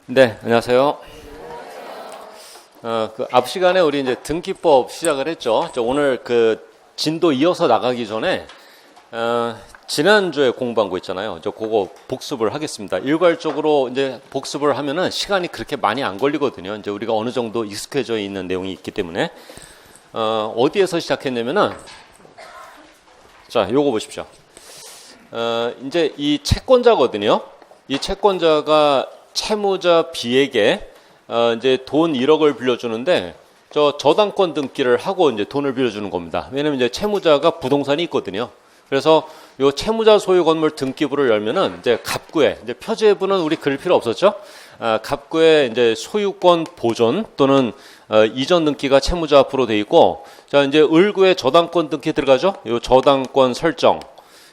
네, 안녕하세요. 앞 시간에 우리 이제 등기법 시작을 했죠. 오늘 진도 이어서 나가기 전에, 지난주에 공부한 거 있잖아요. 그거 복습을 하겠습니다. 일괄적으로 이제 복습을 하면은 시간이 그렇게 많이 안 걸리거든요. 이제 우리가 어느 정도 익숙해져 있는 내용이 있기 때문에, 어디에서 시작했냐면은, 자, 요거 보십시오. 이제 이 채권자거든요. 이 채권자가 채무자 B에게 이제 돈 1억을 빌려주는데 저당권 등기를 하고 이제 돈을 빌려주는 겁니다. 왜냐면 이제 채무자가 부동산이 있거든요. 그래서 요 채무자 소유 건물 등기부를 열면은 이제 갑구에 이제 표제부는 우리 그릴 필요 없었죠. 갑구에 이제 소유권 보존 또는 이전 등기가 채무자 앞으로 돼 있고, 자 이제 을구에 저당권 등기 들어가죠. 요 저당권 설정.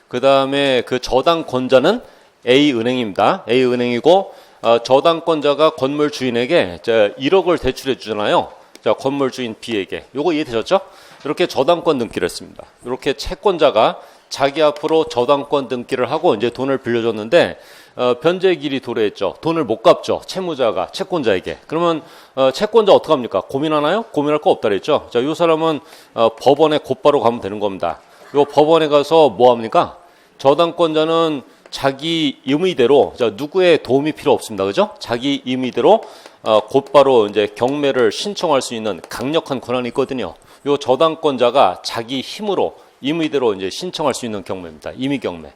그 다음에 그 저당권자는 A 은행입니다. A 은행이고. 저당권자가 건물 주인에게 1억을 대출해 주잖아요. 자, 건물 주인 B에게. 요거 이해되셨죠? 이렇게 저당권 등기를 했습니다. 이렇게 채권자가 자기 앞으로 저당권 등기를 하고 이제 돈을 빌려줬는데, 변제기일이 도래했죠. 돈을 못 갚죠. 채무자가 채권자에게. 그러면, 채권자 어떡합니까? 고민하나요? 고민할 거 없다 그랬죠. 자, 요 사람은, 법원에 곧바로 가면 되는 겁니다. 요 법원에 가서 뭐 합니까? 저당권자는 자기 임의대로, 누구의 도움이 필요 없습니다. 그죠? 자기 임의대로 곧바로 이제 경매를 신청할 수 있는 강력한 권한이 있거든요. 요 저당권자가 자기 힘으로 임의대로 이제 신청할 수 있는 경매입니다. 임의경매.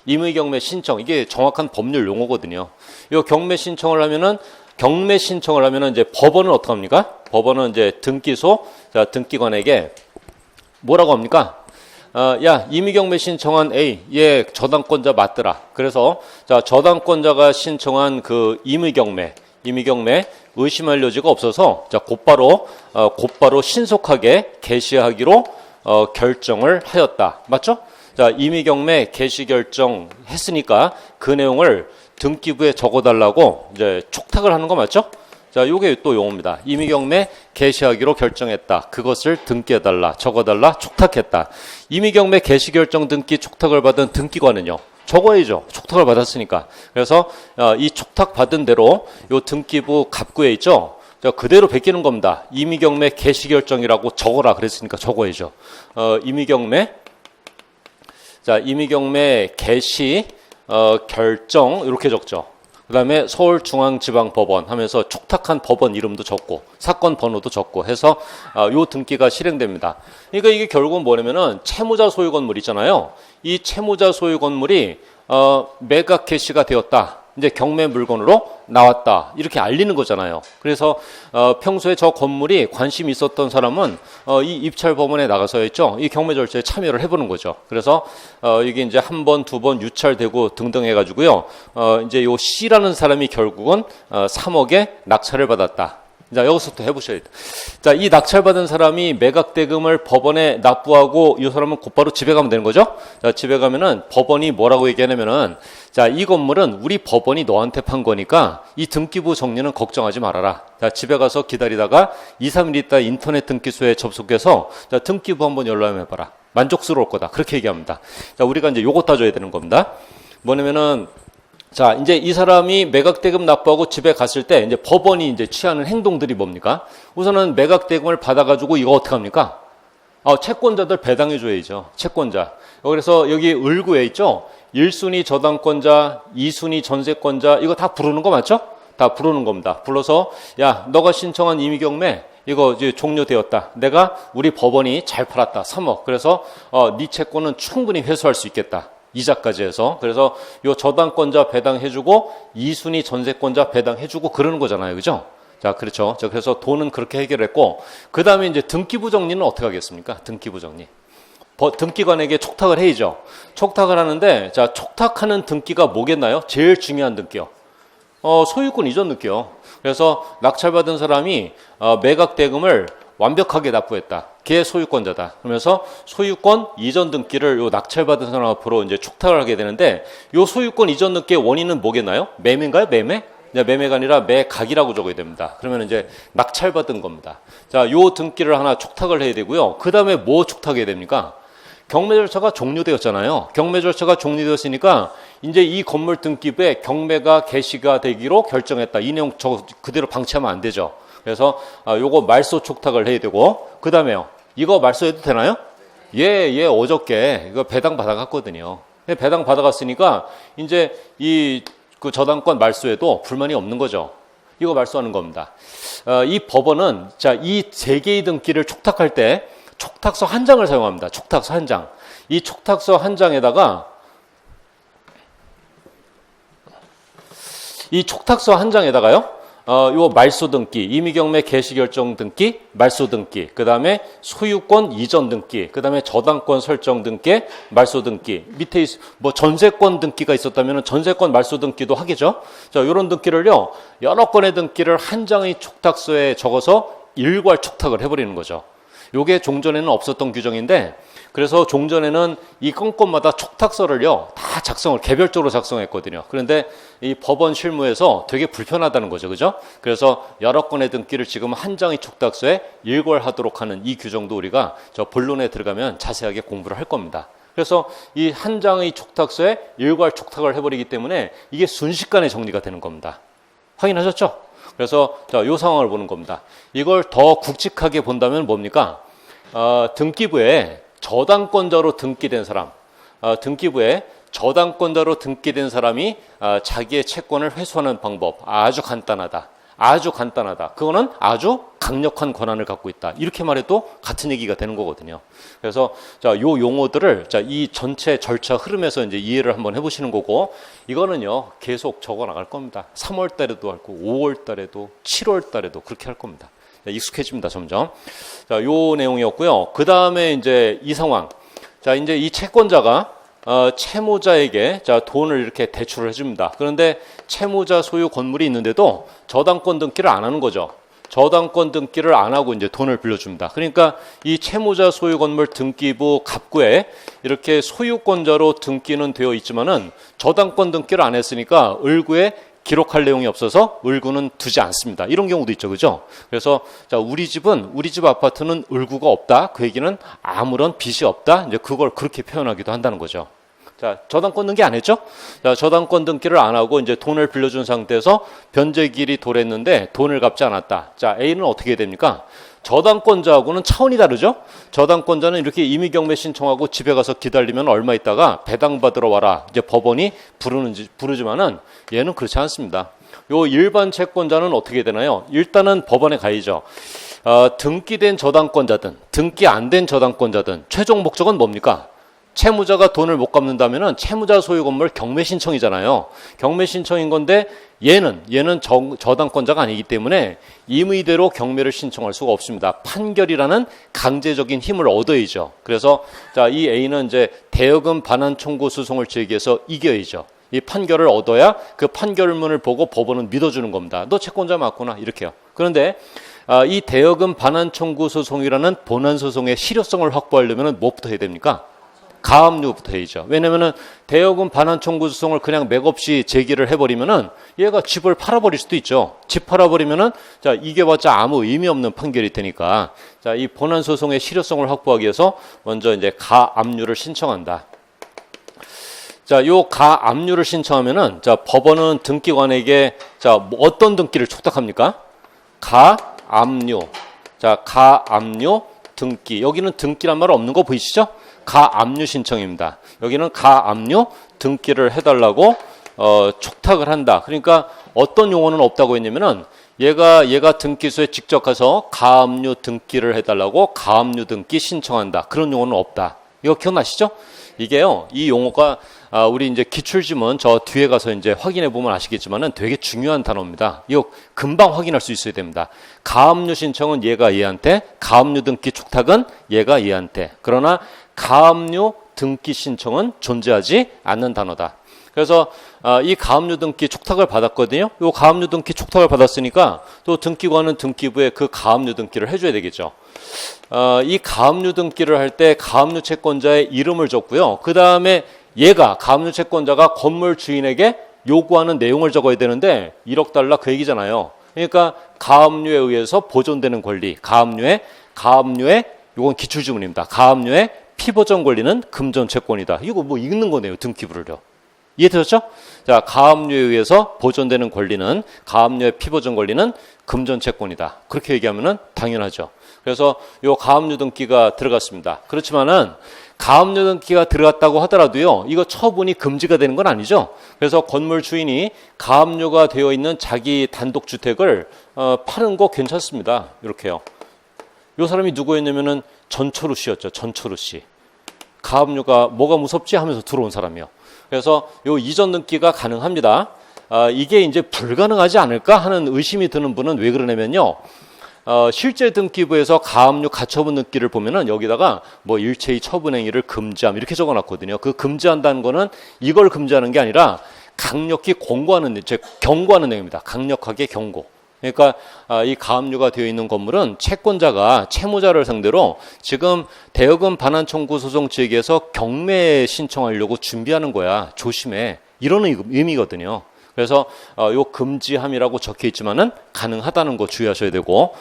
임의경매 신청, 이게 정확한 법률 용어거든요. 요 경매 신청을 하면은 이제 법원은 어떻게 합니까? 법원은 이제 등기소, 등기관에게 뭐라고 합니까? 야, 임의경매 신청한 A, 얘 저당권자 맞더라. 그래서, 자, 저당권자가 신청한 그 임의경매 의심할 여지가 없어서, 자, 곧바로 신속하게 개시하기로, 결정을 하였다. 맞죠? 자, 임의경매 개시 결정 했으니까 그 내용을 등기부에 적어달라고 이제 촉탁을 하는 거 맞죠? 자, 요게 또 용어입니다. 임의경매 개시하기로 결정했다. 그것을 등기해달라, 적어달라, 촉탁했다. 임의경매 개시결정 등기 촉탁을 받은 등기관은요, 적어야죠. 촉탁을 받았으니까. 그래서 이 촉탁받은 대로 요 등기부 갑구에 있죠. 자, 그대로 베끼는 겁니다. 임의경매 개시결정이라고 적어라 그랬으니까 적어야죠. 임의경매 개시 결정 이렇게 적죠. 그 다음에 서울중앙지방법원 하면서 촉탁한 법원 이름도 적고 사건 번호도 적고 해서 요 등기가 실행됩니다. 그러니까 이게 결국은 뭐냐면은 채무자 소유 건물 있잖아요. 이 채무자 소유 건물이 매각 개시가 되었다. 이제 경매 물건으로 나왔다. 이렇게 알리는 거잖아요. 그래서 평소에 저 건물이 관심이 있었던 사람은 이 입찰 법원에 나가서 했죠. 이 경매 절차에 참여를 해보는 거죠. 그래서 이게 이제 한 번, 두 번 유찰되고 등등 해가지고요. 이제 요 C라는 사람이 결국은 3억에 낙찰을 받았다. 자, 여기서부터 해보셔야 돼요. 자, 이 낙찰받은 사람이 매각대금을 법원에 납부하고 이 사람은 곧바로 집에 가면 되는 거죠? 자, 집에 가면은 법원이 뭐라고 얘기하냐면은, 자, 이 건물은 우리 법원이 너한테 판 거니까 이 등기부 정리는 걱정하지 말아라. 자, 집에 가서 기다리다가 2, 3일 있다 인터넷 등기소에 접속해서 자, 등기부 한번 열람해봐라. 만족스러울 거다. 그렇게 얘기합니다. 자, 우리가 이제 요거 따져야 되는 겁니다. 뭐냐면은, 자, 이제 이 사람이 매각대금 납부하고 집에 갔을 때 이제 법원이 이제 취하는 행동들이 뭡니까? 우선은 매각대금을 받아가지고 이거 어떻게 합니까? 채권자들 배당해줘야죠. 채권자. 그래서 여기 을구에 있죠? 1순위 저당권자, 2순위 전세권자, 이거 다 부르는 거 맞죠? 다 부르는 겁니다. 불러서, 야, 너가 신청한 임의경매, 이거 이제 종료되었다. 내가 우리 법원이 잘 팔았다. 3억. 그래서, 네 채권은 충분히 회수할 수 있겠다. 이자까지 해서. 그래서 요 저당권자 배당해주고 2순위 전세권자 배당해주고 그러는 거잖아요. 그죠? 자, 그렇죠. 자, 그래서 돈은 그렇게 해결했고, 그 다음에 이제 등기부 정리는 어떻게 하겠습니까? 등기부 정리. 등기관에게 촉탁을 해야죠. 촉탁을 하는데, 자, 촉탁하는 등기가 뭐겠나요? 제일 중요한 등기요. 소유권 이전 등기요. 그래서 낙찰받은 사람이 매각 대금을 완벽하게 납부했다. 걔 소유권자다. 그러면서 소유권 이전 등기를 요 낙찰받은 사람 앞으로 이제 촉탁을 하게 되는데, 요 소유권 이전 등기의 원인은 뭐겠나요? 매매인가요? 매매? 매매가 아니라 매각이라고 적어야 됩니다. 그러면 이제 낙찰받은 겁니다. 자, 요 등기를 하나 촉탁을 해야 되고요. 그 다음에 뭐 촉탁해야 됩니까? 경매 절차가 종료되었잖아요. 경매 절차가 종료되었으니까 이제 이 건물 등기부에 경매가 개시가 되기로 결정했다. 이 내용 저 그대로 방치하면 안 되죠. 그래서 요거 말소 촉탁을 해야 되고, 그 다음에요. 이거 말소해도 되나요? 예, 어저께 이거 배당 받아갔거든요. 배당 받아갔으니까 이제 그 저당권 말소에도 불만이 없는 거죠. 이거 말소하는 겁니다. 이 법원은 이 세 개의 등기를 촉탁할 때 촉탁서 한 장을 사용합니다. 촉탁서 한 장. 이 촉탁서 한 장에다가 이 촉탁서 한 장에다가요. 요 말소 등기, 임의경매 개시결정 등기, 말소 등기, 그 다음에 소유권 이전 등기, 그 다음에 저당권 설정 등기, 말소 등기, 밑에 뭐 전세권 등기가 있었다면 전세권 말소 등기도 하겠죠. 자, 요런 등기를요, 여러 건의 등기를 한 장의 촉탁서에 적어서 일괄 촉탁을 해버리는 거죠. 요게 종전에는 없었던 규정인데, 그래서 종전에는 이 건건마다 촉탁서를요 다 개별적으로 작성했거든요. 그런데 이 법원 실무에서 되게 불편하다는 거죠, 그죠? 그래서 여러 건의 등기를 지금 한 장의 촉탁서에 일괄하도록 하는 이 규정도 우리가 저 본론에 들어가면 자세하게 공부를 할 겁니다. 그래서 이 한 장의 촉탁서에 일괄 촉탁을 해버리기 때문에 이게 순식간에 정리가 되는 겁니다. 확인하셨죠? 그래서 요 상황을 보는 겁니다. 이걸 더 굵직하게 본다면 뭡니까? 등기부에 저당권자로 등기된 사람, 등기부에 저당권자로 등기된 사람이 자기의 채권을 회수하는 방법 아주 간단하다. 아주 간단하다. 그거는 아주 강력한 권한을 갖고 있다. 이렇게 말해도 같은 얘기가 되는 거거든요. 그래서 요 용어들을 이 전체 절차 흐름에서 이제 이해를 한번 해보시는 거고, 이거는요 계속 적어 나갈 겁니다. 3월 달에도 할 거고 5월 달에도 7월 달에도 그렇게 할 겁니다. 익숙해집니다, 점점. 요 내용이었고요. 그 다음에 이제 이 상황. 이제 이 채권자가 채무자에게 돈을 이렇게 대출을 해줍니다. 그런데 채무자 소유 건물이 있는데도 저당권 등기를 안 하는 거죠. 저당권 등기를 안 하고 이제 돈을 빌려줍니다. 그러니까 이 채무자 소유 건물 등기부 갑구에 이렇게 소유권자로 등기는 되어 있지만은 저당권 등기를 안 했으니까 을구에 기록할 내용이 없어서 을구는 두지 않습니다. 이런 경우도 있죠, 그죠? 그래서 우리 집 아파트는 을구가 없다. 그 얘기는 아무런 빚이 없다. 이제 그걸 그렇게 표현하기도 한다는 거죠. 저당권 등기 안 했죠? 저당권 등기를 안 하고 이제 돈을 빌려준 상태에서 변제기일이 도래했는데 돈을 갚지 않았다. A는 어떻게 됩니까? 저당권자하고는 차원이 다르죠? 저당권자는 이렇게 임의경매 신청하고 집에 가서 기다리면 얼마 있다가 배당받으러 와라. 이제 법원이 부르지만은 얘는 그렇지 않습니다. 요 일반 채권자는 어떻게 되나요? 일단은 법원에 가야죠. 등기된 저당권자든 등기 안 된 저당권자든 최종 목적은 뭡니까? 채무자가 돈을 못 갚는다면은 채무자 소유 건물 경매 신청이잖아요. 경매 신청인 건데 얘는 저당권자가 아니기 때문에 임의대로 경매를 신청할 수가 없습니다. 판결이라는 강제적인 힘을 얻어야죠. 그래서 이 A는 이제 대여금 반환 청구 소송을 제기해서 이겨야죠. 이 판결을 얻어야 그 판결문을 보고 법원은 믿어주는 겁니다. 너 채권자 맞구나, 이렇게요. 그런데 이 대여금 반환 청구 소송이라는 본안 소송의 실효성을 확보하려면 뭐부터 해야 됩니까? 가압류부터 해야죠. 왜냐면은 대여금 반환 청구 소송을 그냥 맥없이 제기를 해버리면은 얘가 집을 팔아버릴 수도 있죠. 집 팔아버리면은 이겨봤자 아무 의미 없는 판결이 되니까 이 본안 소송의 실효성을 확보하기 위해서 먼저 이제 가압류를 신청한다. 요 가압류를 신청하면은 법원은 등기관에게 어떤 등기를 촉탁합니까? 가압류. 가압류 등기. 여기는 등기란 말 없는 거 보이시죠? 가압류 신청입니다. 여기는 가압류 등기를 해달라고 촉탁을 한다. 그러니까 어떤 용어는 없다고 했냐면은 얘가 등기소에 직접 가서 가압류 등기를 해달라고 가압류 등기 신청한다. 그런 용어는 없다. 이거 기억나시죠? 이게요, 이 용어가 우리 이제 기출지문 저 뒤에 가서 이제 확인해 보면 아시겠지만은 되게 중요한 단어입니다. 이거 금방 확인할 수 있어야 됩니다. 가압류 신청은 얘가 얘한테, 가압류 등기 촉탁은 얘가 얘한테. 그러나 가압류 등기 신청은 존재하지 않는 단어다. 그래서 이 가압류 등기 촉탁을 받았거든요. 이 가압류 등기 촉탁을 받았으니까 또 등기관은 등기부에 그 가압류 등기를 해줘야 되겠죠. 이 가압류 등기를 할 때 가압류 채권자의 이름을 적고요. 그 다음에 얘가 가압류 채권자가 건물 주인에게 요구하는 내용을 적어야 되는데 1억 달러 그 얘기잖아요. 그러니까 가압류에 의해서 보존되는 권리, 가압류의 이건 기출지문입니다. 가압류의 피보전 권리는 금전 채권이다. 이거 뭐 읽는 거네요. 등기부를요. 이해되셨죠? 자, 가압류에 의해서 보존되는 권리는, 가압류의 피보전 권리는 금전 채권이다. 그렇게 얘기하면은 당연하죠. 그래서 요 가압류 등기가 들어갔습니다. 그렇지만은 가압류 등기가 들어갔다고 하더라도요, 이거 처분이 금지가 되는 건 아니죠. 그래서 건물 주인이 가압류가 되어 있는 자기 단독주택을 파는 거 괜찮습니다. 이렇게요. 요 사람이 누구였냐면은 전철우 씨였죠. 전철우 씨. 가압류가 뭐가 무섭지 하면서 들어온 사람이요. 그래서 요 이전 등기가 가능합니다. 이게 이제 불가능하지 않을까 하는 의심이 드는 분은 왜 그러냐면요. 실제 등기부에서 가압류 가처분 등기를 보면은 여기다가 뭐 일체의 처분 행위를 금지함 이렇게 적어놨거든요. 그 금지한다는 거는 이걸 금지하는 게 아니라 강력히 공고하는, 즉 경고하는 내용입니다. 강력하게 경고. 그러니까 이 가압류가 되어 있는 건물은 채권자가 채무자를 상대로 지금 대여금 반환 청구 소송 측에서 경매 신청하려고 준비하는 거야. 조심해. 이런 의미거든요. 그래서 요 금지함이라고 적혀 있지만은 가능하다는 거 주의하셔야 되고,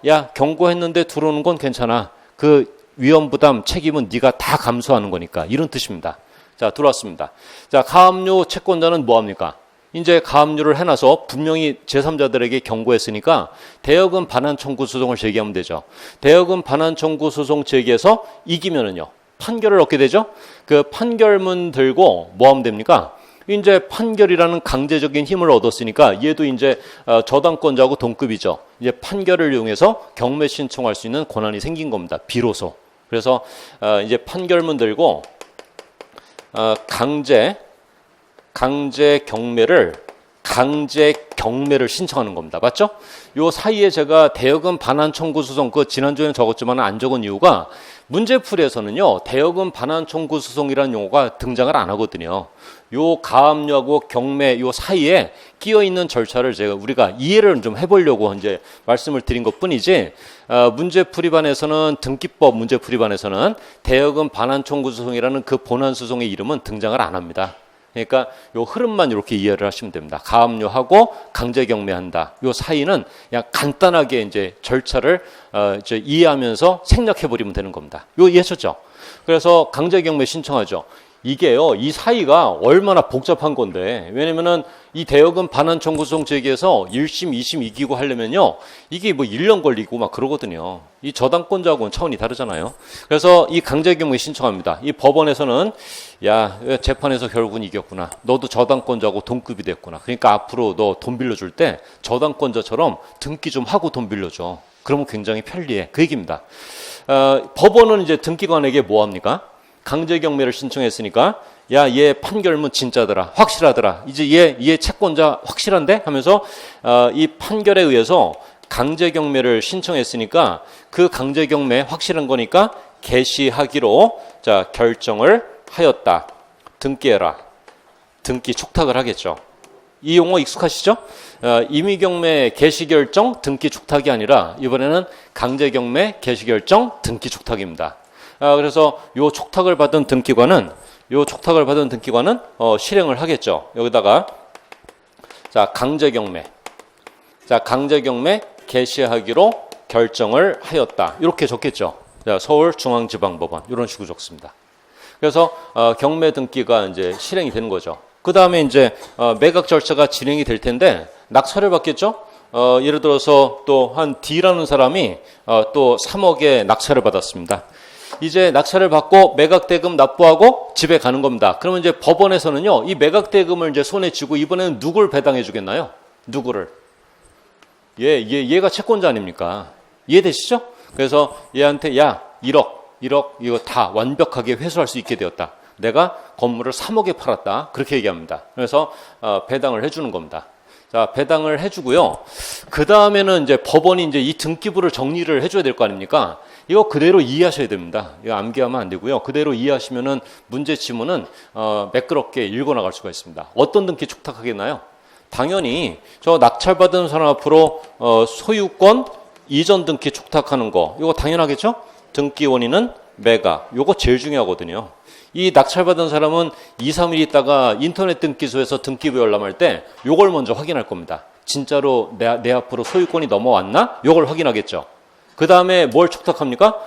야 경고했는데 들어오는 건 괜찮아. 그 위험 부담 책임은 네가 다 감수하는 거니까, 이런 뜻입니다. 자, 들어왔습니다. 자, 가압류 채권자는 뭐 합니까? 이제 가압류를 해놔서 분명히 제3자들에게 경고했으니까 대여금 반환 청구 소송을 제기하면 되죠. 대여금 반환 청구 소송 제기해서 이기면은요, 판결을 얻게 되죠. 그 판결문 들고 뭐 하면 됩니까? 이제 판결이라는 강제적인 힘을 얻었으니까 얘도 이제 저당권자하고 동급이죠. 이제 판결을 이용해서 경매 신청할 수 있는 권한이 생긴 겁니다. 비로소. 그래서 이제 판결문 들고 강제 경매를 신청하는 겁니다. 맞죠? 요 사이에 제가 대여금 반환 청구 소송, 그 지난주에는 적었지만 안 적은 이유가 문제풀이에서는요, 대여금 반환 청구 소송이라는 용어가 등장을 안 하거든요. 요 가압류하고 경매 요 사이에 끼어 있는 절차를 우리가 이해를 좀 해보려고 이제 말씀을 드린 것 뿐이지, 문제풀이반에서는, 등기법 문제풀이반에서는 대여금 반환 청구 소송이라는 그 본안 소송의 이름은 등장을 안 합니다. 그러니까 요 흐름만 이렇게 이해를 하시면 됩니다. 가압류하고 강제 경매한다. 요 사이는 그냥 간단하게 이제 절차를 이제 이해하면서 생략해 버리면 되는 겁니다. 요 이해하셨죠? 그래서 강제 경매 신청하죠. 이게요, 이 사이가 얼마나 복잡한 건데, 왜냐면은 이 대여금 반환 청구 소송 제기해서 1심, 2심 이기고 하려면요, 이게 뭐 1년 걸리고 막 그러거든요. 이 저당권자하고는 차원이 다르잖아요. 그래서 이 강제 경매 신청합니다. 이 법원에서는, 야, 재판에서 결국은 이겼구나. 너도 저당권자하고 동급이 됐구나. 그러니까 앞으로 너 돈 빌려줄 때 저당권자처럼 등기 좀 하고 돈 빌려줘. 그러면 굉장히 편리해. 그 얘기입니다. 법원은 이제 등기관에게 뭐 합니까? 강제 경매를 신청했으니까, 야, 얘 판결문 진짜더라, 확실하더라, 이제 얘 채권자 확실한데 하면서 이 판결에 의해서 강제 경매를 신청했으니까 그 강제 경매 확실한 거니까 개시하기로 자 결정을 하였다. 등기해라. 등기 촉탁을 하겠죠. 이 용어 익숙하시죠? 임의 경매 개시 결정 등기 촉탁이 아니라 이번에는 강제 경매 개시 결정 등기 촉탁입니다. 그래서 요 촉탁을 받은 등기관은 실행을 하겠죠. 여기다가 자 강제 경매 개시하기로 결정을 하였다. 이렇게 적겠죠. 자, 서울중앙지방법원 이런 식으로 적습니다. 그래서 경매 등기가 이제 실행이 되는 거죠. 그 다음에 이제 매각 절차가 진행이 될 텐데 낙찰을 받겠죠. 예를 들어서 또 한 D라는 사람이 또 3억의 낙찰을 받았습니다. 이제 낙찰을 받고 매각대금 납부하고 집에 가는 겁니다. 그러면 이제 법원에서는요, 이 매각대금을 이제 손에 쥐고 이번에는 누굴 배당해 주겠나요? 누구를? 얘가 채권자 아닙니까? 이해되시죠? 그래서 얘한테 야, 1억 이거 다 완벽하게 회수할 수 있게 되었다. 내가 건물을 3억에 팔았다. 그렇게 얘기합니다. 그래서 배당을 해주는 겁니다. 자, 배당을 해주고요. 그 다음에는 이제 법원이 이제 이 등기부를 정리를 해줘야 될 거 아닙니까? 이거 그대로 이해하셔야 됩니다. 이거 암기하면 안 되고요. 그대로 이해하시면은 문제 지문은 매끄럽게 읽어나갈 수가 있습니다. 어떤 등기 촉탁하겠나요? 당연히 저 낙찰받은 사람 앞으로 소유권 이전 등기 촉탁하는 거, 이거 당연하겠죠? 등기 원인은 매각, 요거 제일 중요하거든요. 이 낙찰받은 사람은 2, 3일 있다가 인터넷 등기소에서 등기부 열람할 때 요걸 먼저 확인할 겁니다. 진짜로 내 앞으로 소유권이 넘어왔나? 요걸 확인하겠죠. 그 다음에 뭘 촉탁합니까?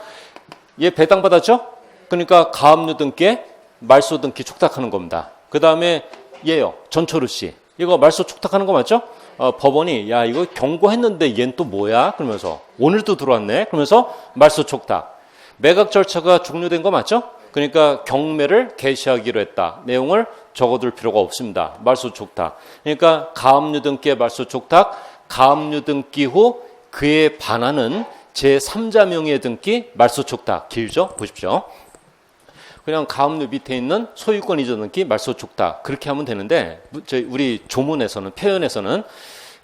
얘 배당받았죠? 그러니까 가압류 등기에 말소 등기 촉탁하는 겁니다. 그 다음에 얘요. 전철우 씨. 이거 말소 촉탁하는 거 맞죠? 법원이 야 이거 경고했는데 얜 또 뭐야? 그러면서 오늘도 들어왔네? 그러면서 말소 촉탁. 매각 절차가 종료된 거 맞죠? 그러니까 경매를 개시하기로 했다. 내용을 적어둘 필요가 없습니다. 말소 촉탁. 그러니까 가압류 등기의 말소 촉탁, 가압류 등기 후 그에 반하는 제3자 명의의 등기 말소 촉탁. 길죠? 보십시오. 그냥 가압류 밑에 있는 소유권 이전 등기 말소 촉탁. 그렇게 하면 되는데 우리 조문에서는 표현에서는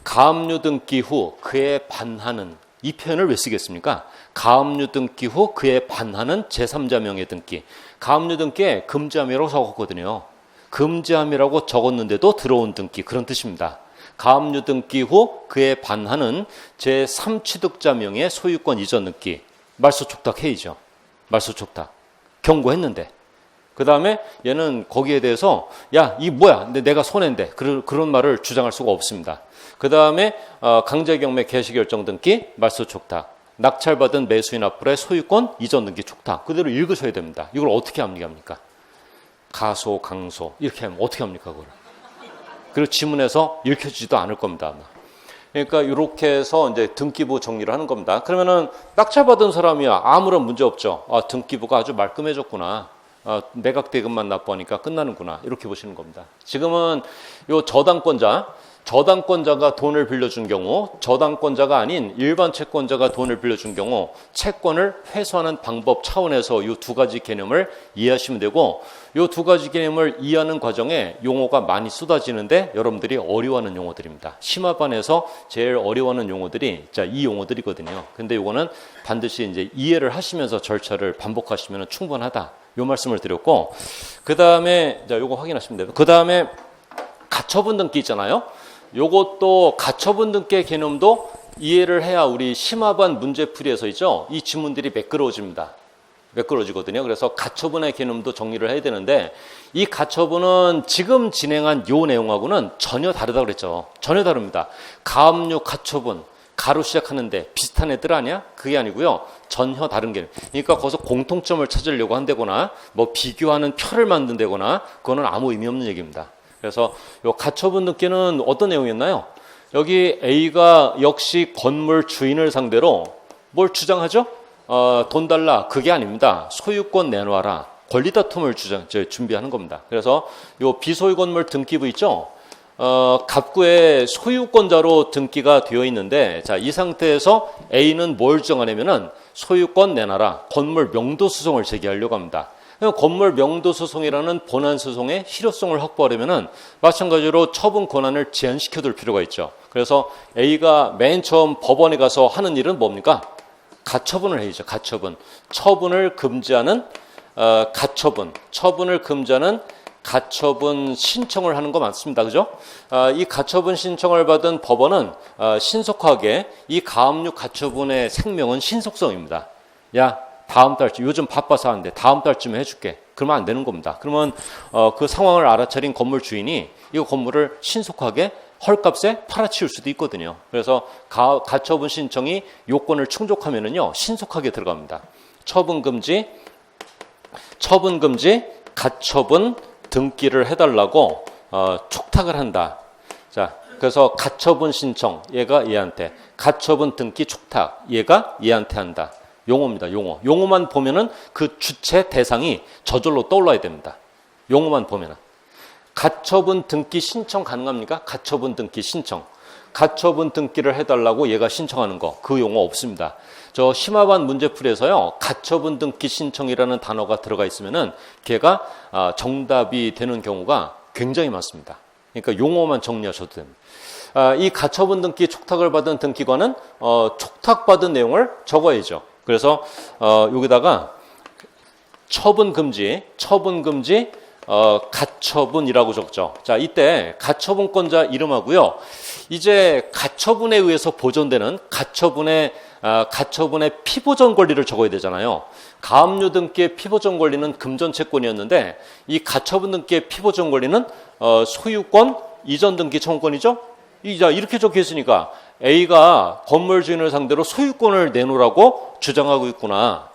가압류 등기 후 그에 반하는 이 표현을 왜 쓰겠습니까? 가압류 등기 후 그에 반하는 제3자 명의 등기. 가압류 등기에 금지함이라고 적었거든요. 금지함이라고 적었는데도 들어온 등기 그런 뜻입니다. 가압류 등기 후 그에 반하는 제3취득자 명의 소유권 이전 등기. 말소 촉탁 해이죠. 말소 촉탁. 경고했는데. 그 다음에 얘는 거기에 대해서 야, 이 뭐야? 근데 내가 손해인데. 그런 말을 주장할 수가 없습니다. 그 다음에 강제경매 개시결정 등기 말소 촉탁. 낙찰받은 매수인 앞으로의 소유권 이전 등기 촉탁. 그대로 읽으셔야 됩니다. 이걸 어떻게 합니까? 가소, 강소 이렇게 하면 어떻게 합니까? 그걸. 그리고 지문에서 읽혀지지도 않을 겁니다. 아마. 그러니까 이렇게 해서 이제 등기부 정리를 하는 겁니다. 그러면은 낙찰받은 사람이야 아무런 문제 없죠. 등기부가 아주 말끔해졌구나. 매각 대금만 납부하니까 끝나는구나. 이렇게 보시는 겁니다. 지금은 요 저당권자가 돈을 빌려준 경우, 저당권자가 아닌 일반 채권자가 돈을 빌려준 경우 채권을 회수하는 방법 차원에서 이 두 가지 개념을 이해하시면 되고, 이 두 가지 개념을 이해하는 과정에 용어가 많이 쏟아지는데 여러분들이 어려워하는 용어들입니다. 심화반에서 제일 어려워하는 용어들이 이 용어들이거든요. 근데 이거는 반드시 이제 이해를 하시면서 절차를 반복하시면 충분하다. 요 말씀을 드렸고, 그 다음에 요거 확인하시면 돼요. 그 다음에 가처분 등기 있잖아요. 요것도 가처분 등기의 개념도 이해를 해야 우리 심화반 문제풀이에서 있죠. 이 지문들이 매끄러지거든요. 그래서 가처분의 개념도 정리를 해야 되는데, 이 가처분은 지금 진행한 요 내용하고는 전혀 다르다고 그랬죠. 전혀 다릅니다. 가압류 가처분, 가로 시작하는데 비슷한 애들 아니야? 그게 아니고요. 전혀 다른 개념. 그러니까 거기서 공통점을 찾으려고 한다거나 뭐 비교하는 표를 만든다거나 그거는 아무 의미 없는 얘기입니다. 그래서 요 가처분 등기는 어떤 내용이었나요? 여기 A가 역시 건물 주인을 상대로 뭘 주장하죠? 돈 달라. 그게 아닙니다. 소유권 내놔라. 권리다툼을 준비하는 겁니다. 그래서 요 비소유 건물 등기부 있죠? 갑구에 소유권자로 등기가 되어 있는데, 자, 이 상태에서 A는 뭘 주장하냐면은 소유권 내놔라. 건물 명도 소송을 제기하려고 합니다. 건물 명도 소송이라는 본안 소송의 실효성을 확보하려면은 마찬가지로 처분 권한을 제한시켜둘 필요가 있죠. 그래서 A가 맨 처음 법원에 가서 하는 일은 뭡니까? 가처분을 해야죠. 가처분. 처분을 금지하는 처분을 금지하는 가처분 신청을 하는 거 맞습니다. 그죠? 이 가처분 신청을 받은 법원은 신속하게 이 가압류 가처분의 생명은 신속성입니다. 야, 다음 달쯤, 요즘 바빠서 하는데 다음 달쯤에 해줄게. 그러면 안 되는 겁니다. 그러면 그 상황을 알아차린 건물 주인이 이 건물을 신속하게 헐값에 팔아치울 수도 있거든요. 그래서 가처분 신청이 요건을 충족하면은요 신속하게 들어갑니다. 처분 금지, 가처분 등기를 해달라고 촉탁을 한다. 자, 그래서 가처분 신청 얘가 얘한테, 가처분 등기 촉탁 얘가 얘한테 한다. 용어입니다. 용어만 보면은 그 주체 대상이 저절로 떠올라야 됩니다. 용어만 보면은. 가처분 등기 신청 가능합니까? 가처분 등기 신청. 가처분 등기를 해달라고 얘가 신청하는 거. 그 용어 없습니다. 저 심화반 문제풀이에서요. 가처분 등기 신청이라는 단어가 들어가 있으면은 걔가 정답이 되는 경우가 굉장히 많습니다. 그러니까 용어만 정리하셔도 됩니다. 이 가처분 등기 촉탁을 받은 등기관은 촉탁받은 내용을 적어야죠. 그래서 여기다가 처분 금지, 가처분이라고 적죠. 자, 이때 가처분권자 이름하고요. 이제 가처분에 의해서 보존되는 가처분의 피보전 권리를 적어야 되잖아요. 가압류 등기의 피보전 권리는 금전채권이었는데 이 가처분 등기의 피보전 권리는 소유권 이전 등기 청구권이죠. 이렇게 적혀 있으니까 A가 건물 주인을 상대로 소유권을 내놓으라고 주장하고 있구나.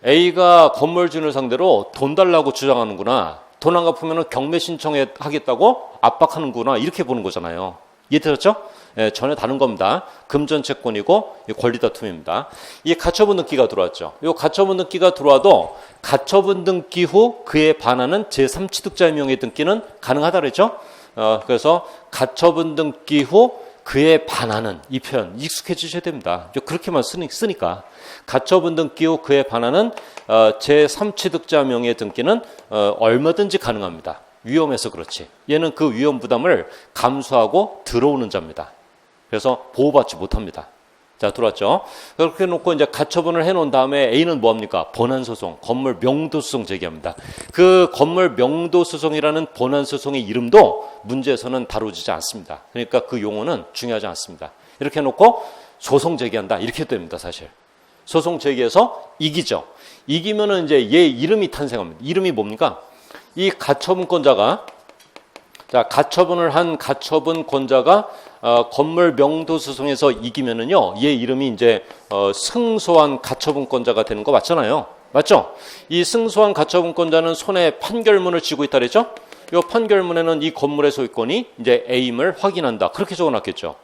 A가 건물주를 상대로 돈 달라고 주장하는구나. 돈 안 갚으면 경매 신청하겠다고 압박하는구나. 이렇게 보는 거잖아요. 이해되셨죠? 예, 전혀 다른 겁니다. 금전 채권이고 권리 다툼입니다. 이 가처분 등기가 들어왔죠. 이 가처분 등기가 들어와도 가처분 등기 후 그에 반하는 제3취득자의 명의 등기는 가능하다 그랬죠? 그래서 가처분 등기 후 그에 반하는 이 표현 익숙해지셔야 됩니다. 그렇게만 쓰니까 가처분 등기 후 그에 반하는 제3취득자 명의 등기는 얼마든지 가능합니다. 위험해서 그렇지. 얘는 그 위험 부담을 감수하고 들어오는 자입니다. 그래서 보호받지 못합니다. 자, 들어왔죠? 그렇게 놓고 이제 가처분을 해놓은 다음에 A는 뭐합니까? 본안소송, 건물 명도소송 제기합니다. 그 건물 명도소송이라는 본안소송의 이름도 문제에서는 다루어지지 않습니다. 그러니까 그 용어는 중요하지 않습니다. 이렇게 놓고 소송 제기한다. 이렇게 됩니다, 사실. 소송 제기해서 이기죠. 이기면은 이제 얘 이름이 탄생합니다. 이름이 뭡니까? 이 가처분권자가, 자, 가처분을 한 가처분권자가 건물 명도소송에서 이기면은요, 얘 이름이 이제 승소한 가처분권자가 되는 거 맞잖아요. 맞죠? 이 승소한 가처분권자는 손에 판결문을 쥐고 있다 그랬죠? 이 판결문에는 이 건물의 소유권이 이제 A임을 확인한다. 그렇게 적어놨겠죠.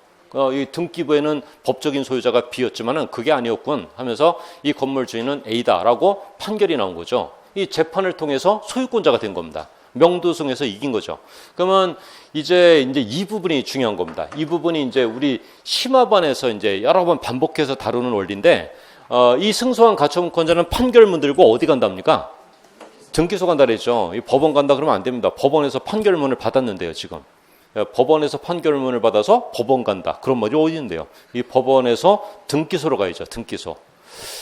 이 등기부에는 법적인 소유자가 B였지만은 그게 아니었군 하면서 이 건물 주인은 A다라고 판결이 나온 거죠. 이 재판을 통해서 소유권자가 된 겁니다. 명도소송에서 이긴 거죠. 그러면 이제 이 부분이 중요한 겁니다. 이 부분이 이제 우리 심화반에서 이제 여러 번 반복해서 다루는 원리인데, 이 승소한 가처분권자는 판결문 들고 어디 간답니까? 등기소 간다 그랬죠. 이 법원 간다 그러면 안 됩니다. 법원에서 판결문을 받았는데요, 지금. 법원에서 판결문을 받아서 법원 간다. 그런 말이 어디 있는데요? 이 법원에서 등기소로 가야죠, 등기소.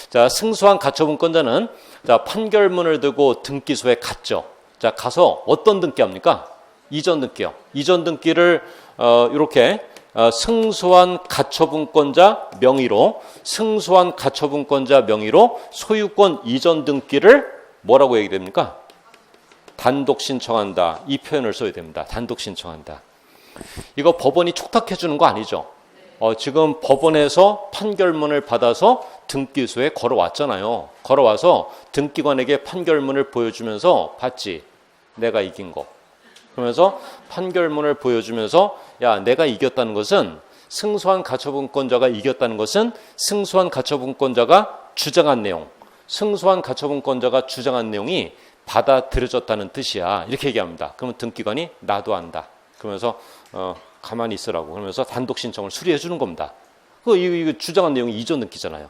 자, 승소한 가처분권자는 자, 판결문을 들고 등기소에 갔죠. 자, 가서 어떤 등기합니까? 이전 등기요. 이전 등기를 이렇게 승소한 가처분권자 명의로 소유권 이전 등기를 뭐라고 얘기됩니까? 단독 신청한다. 이 표현을 써야 됩니다. 단독 신청한다. 이거 법원이 촉탁해 주는 거 아니죠? 지금 법원에서 판결문을 받아서 등기소에 걸어왔잖아요. 걸어와서 등기관에게 판결문을 보여주면서 봤지? 내가 이긴 거. 그러면서 판결문을 보여주면서 야, 내가 이겼다는 것은 승소한 가처분권자가 이겼다는 것은 승소한 가처분권자가 주장한 내용, 승소한 가처분권자가 주장한 내용이 받아들여졌다는 뜻이야. 이렇게 얘기합니다. 그러면 등기관이 나도 안다. 그러면서 가만히 있으라고 그러면서 단독 신청을 수리해 주는 겁니다. 이거 주장한 내용이 이전 등기잖아요.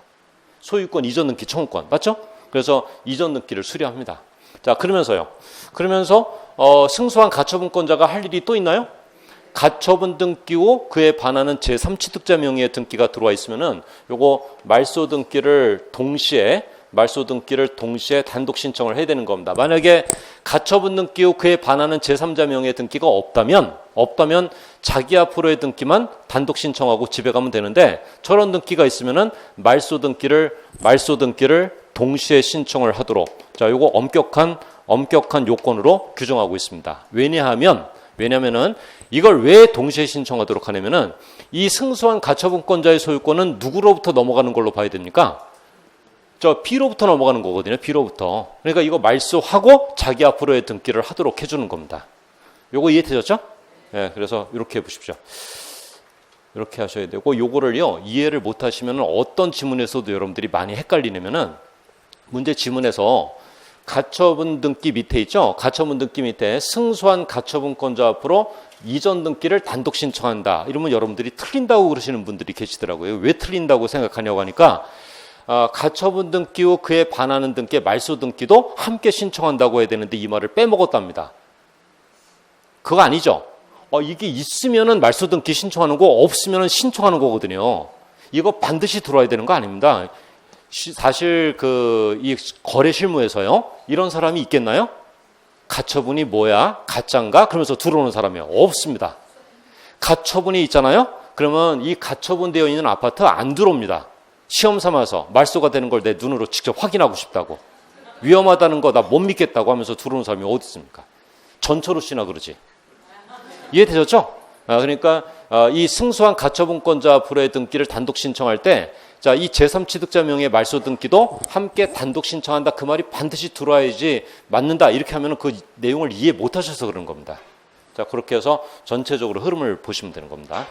소유권 이전 등기 청구권. 맞죠? 그래서 이전 등기를 수리합니다. 자, 그러면서 승소한 가처분권자가 할 일이 또 있나요? 가처분 등기 후 그에 반하는 제3취득자 명의의 등기가 들어와 있으면은 요거 말소 등기를 동시에 단독 신청을 해야 되는 겁니다. 만약에 가처분 등기 후 그에 반하는 제3자 명의의 등기가 없다면 자기 앞으로의 등기만 단독 신청하고 집에 가면 되는데, 저런 등기가 있으면은 말소 등기를 동시에 신청을 하도록, 자, 요거 엄격한 요건으로 규정하고 있습니다. 왜냐하면은 이걸 왜 동시에 신청하도록 하냐면은 이 승소한 가처분권자의 소유권은 누구로부터 넘어가는 걸로 봐야 됩니까? B로부터 넘어가는 거거든요. B로부터. 그러니까 이거 말소하고 자기 앞으로의 등기를 하도록 해주는 겁니다. 요거 이해되셨죠? 네, 그래서 이렇게 해보십시오. 이렇게 하셔야 되고, 요거를요, 이해를 못 하시면 어떤 지문에서도 여러분들이 많이 헷갈리냐면은, 문제 지문에서 가처분 등기 밑에 있죠? 가처분 등기 밑에 승소한 가처분권자 앞으로 이전 등기를 단독 신청한다. 이러면 여러분들이 틀린다고 그러시는 분들이 계시더라고요. 왜 틀린다고 생각하냐고 하니까, 가처분 등기 후 그에 반하는 등기, 말소 등기도 함께 신청한다고 해야 되는데 이 말을 빼먹었답니다. 그거 아니죠? 이게 있으면은 말소 등기 신청하는 거, 없으면은 신청하는 거거든요. 이거 반드시 들어와야 되는 거 아닙니다. 사실 이 거래 실무에서요, 이런 사람이 있겠나요? 가처분이 뭐야? 가짜인가? 그러면서 들어오는 사람이요. 없습니다. 가처분이 있잖아요? 그러면 이 가처분되어 있는 아파트 안 들어옵니다. 시험 삼아서 말소가 되는 걸 내 눈으로 직접 확인하고 싶다고, 위험하다는 거 나 못 믿겠다고 하면서 들어오는 사람이 어디 있습니까? 전철호 씨나 그러지. 이해되셨죠? 그러니까 이 승소한 가처분권자 불허의 등기를 단독 신청할 때, 자, 이 제3취득자 명의 말소 등기도 함께 단독 신청한다. 그 말이 반드시 들어와야지 맞는다. 이렇게 하면 그 내용을 이해 못 하셔서 그런 겁니다. 자, 그렇게 해서 전체적으로 흐름을 보시면 되는 겁니다.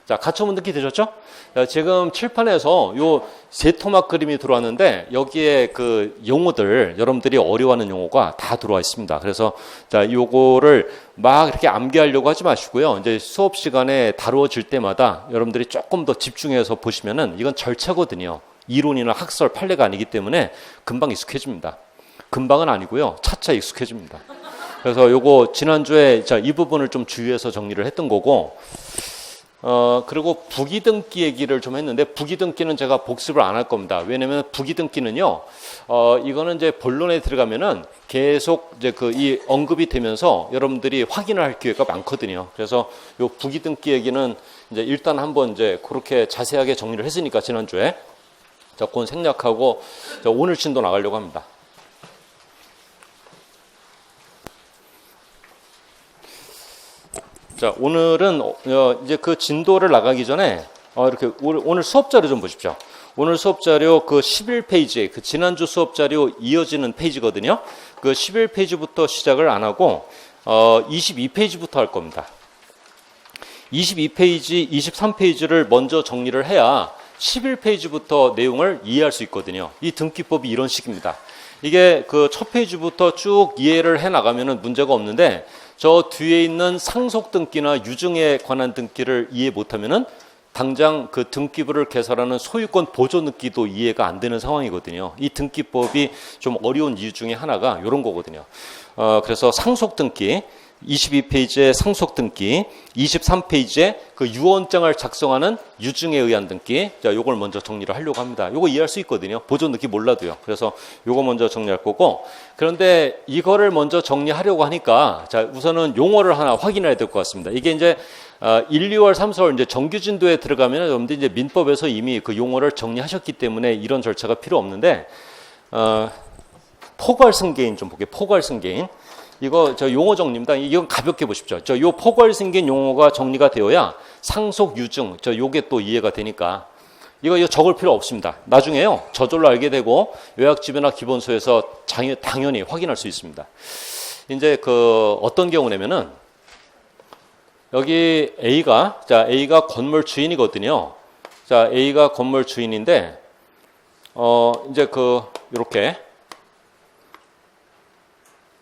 자, 가처분 등기 되셨죠? 자, 지금 칠판에서 요 세 토막 그림이 들어왔는데 여기에 그 용어들, 여러분들이 어려워하는 용어가 다 들어와 있습니다. 그래서 자, 요거를 막 이렇게 암기하려고 하지 마시고요. 이제 수업 시간에 다루어질 때마다 여러분들이 조금 더 집중해서 보시면은 이건 절차거든요. 이론이나 학설, 판례가 아니기 때문에 금방 익숙해집니다. 금방은 아니고요. 차차 익숙해집니다. 그래서 요거 지난주에 자, 이 부분을 좀 주의해서 정리를 했던 거고, 그리고 부기등기 얘기를 좀 했는데, 부기등기는 제가 복습을 안 할 겁니다. 왜냐면 부기등기는요, 이거는 이제 본론에 들어가면은 계속 이제 이 언급이 되면서 여러분들이 확인을 할 기회가 많거든요. 그래서 요 부기등기 얘기는 이제 일단 한번 이제 그렇게 자세하게 정리를 했으니까 지난주에. 자, 그건 생략하고, 자, 오늘 진도 나가려고 합니다. 자, 오늘은 이제 그 진도를 나가기 전에 이렇게 오늘 수업 자료 좀 보십시오. 오늘 수업 자료 그 11페이지, 그 지난주 수업 자료 이어지는 페이지거든요. 그 11페이지부터 시작을 안 하고 22페이지부터 할 겁니다. 22페이지, 23페이지를 먼저 정리를 해야 11페이지부터 내용을 이해할 수 있거든요. 이 등기법이 이런 식입니다. 이게 그 첫 페이지부터 쭉 이해를 해 나가면은 문제가 없는데, 저 뒤에 있는 상속 등기나 유증에 관한 등기를 이해 못하면은 당장 그 등기부를 개설하는 소유권 보존 등기도 이해가 안 되는 상황이거든요. 이 등기법이 좀 어려운 이유 중에 하나가 이런 거거든요. 그래서 상속 등기, 22페이지의 상속 등기, 23페이지에 그 유언장을 작성하는 유증에 의한 등기. 자, 요걸 먼저 정리를 하려고 합니다. 요거 이해할 수 있거든요. 보존 등기 몰라도요. 그래서 요거 먼저 정리할 거고, 그런데 이거를 먼저 정리하려고 하니까 자, 우선은 용어를 하나 확인해야 될 것 같습니다. 이게 이제 1, 2월, 3, 4월 이제 정규 진도에 들어가면 여러분들 이제 민법에서 이미 그 용어를 정리하셨기 때문에 이런 절차가 필요 없는데, 포괄 승계인 좀 볼게요. 포괄 승계인. 이거 저 용어 정리입니다. 이건 가볍게 보십시오. 저 요 포괄 승계인 용어가 정리가 되어야 상속 유증 저 요게 또 이해가 되니까 이거 적을 필요 없습니다. 나중에요 저절로 알게 되고 요약집이나 기본서에서 당연히 확인할 수 있습니다. 이제 그 어떤 경우냐면은 여기 A가 건물 주인이거든요. 자, A가 건물 주인인데 이제 요렇게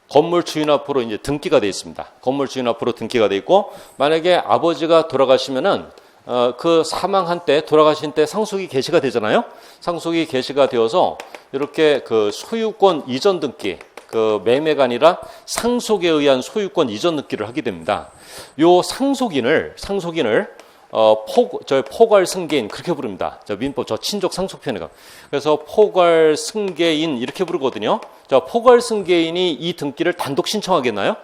건물 주인 앞으로 이제 등기가 되어 있습니다. 건물 주인 앞으로 등기가 되어 있고, 만약에 아버지가 돌아가시면은 그 사망한 때, 돌아가신 때 상속이 개시가 되잖아요. 상속이 개시가 되어서 이렇게 그 소유권 이전 등기, 그 매매가 아니라 상속에 의한 소유권 이전 등기를 하게 됩니다. 요 상속인을 포괄 승계인 그렇게 부릅니다. 민법 친족 상속편에가. 그래서 포괄 승계인 이렇게 부르거든요. 자, 포괄 승계인이 이 등기를 단독 신청하겠나요?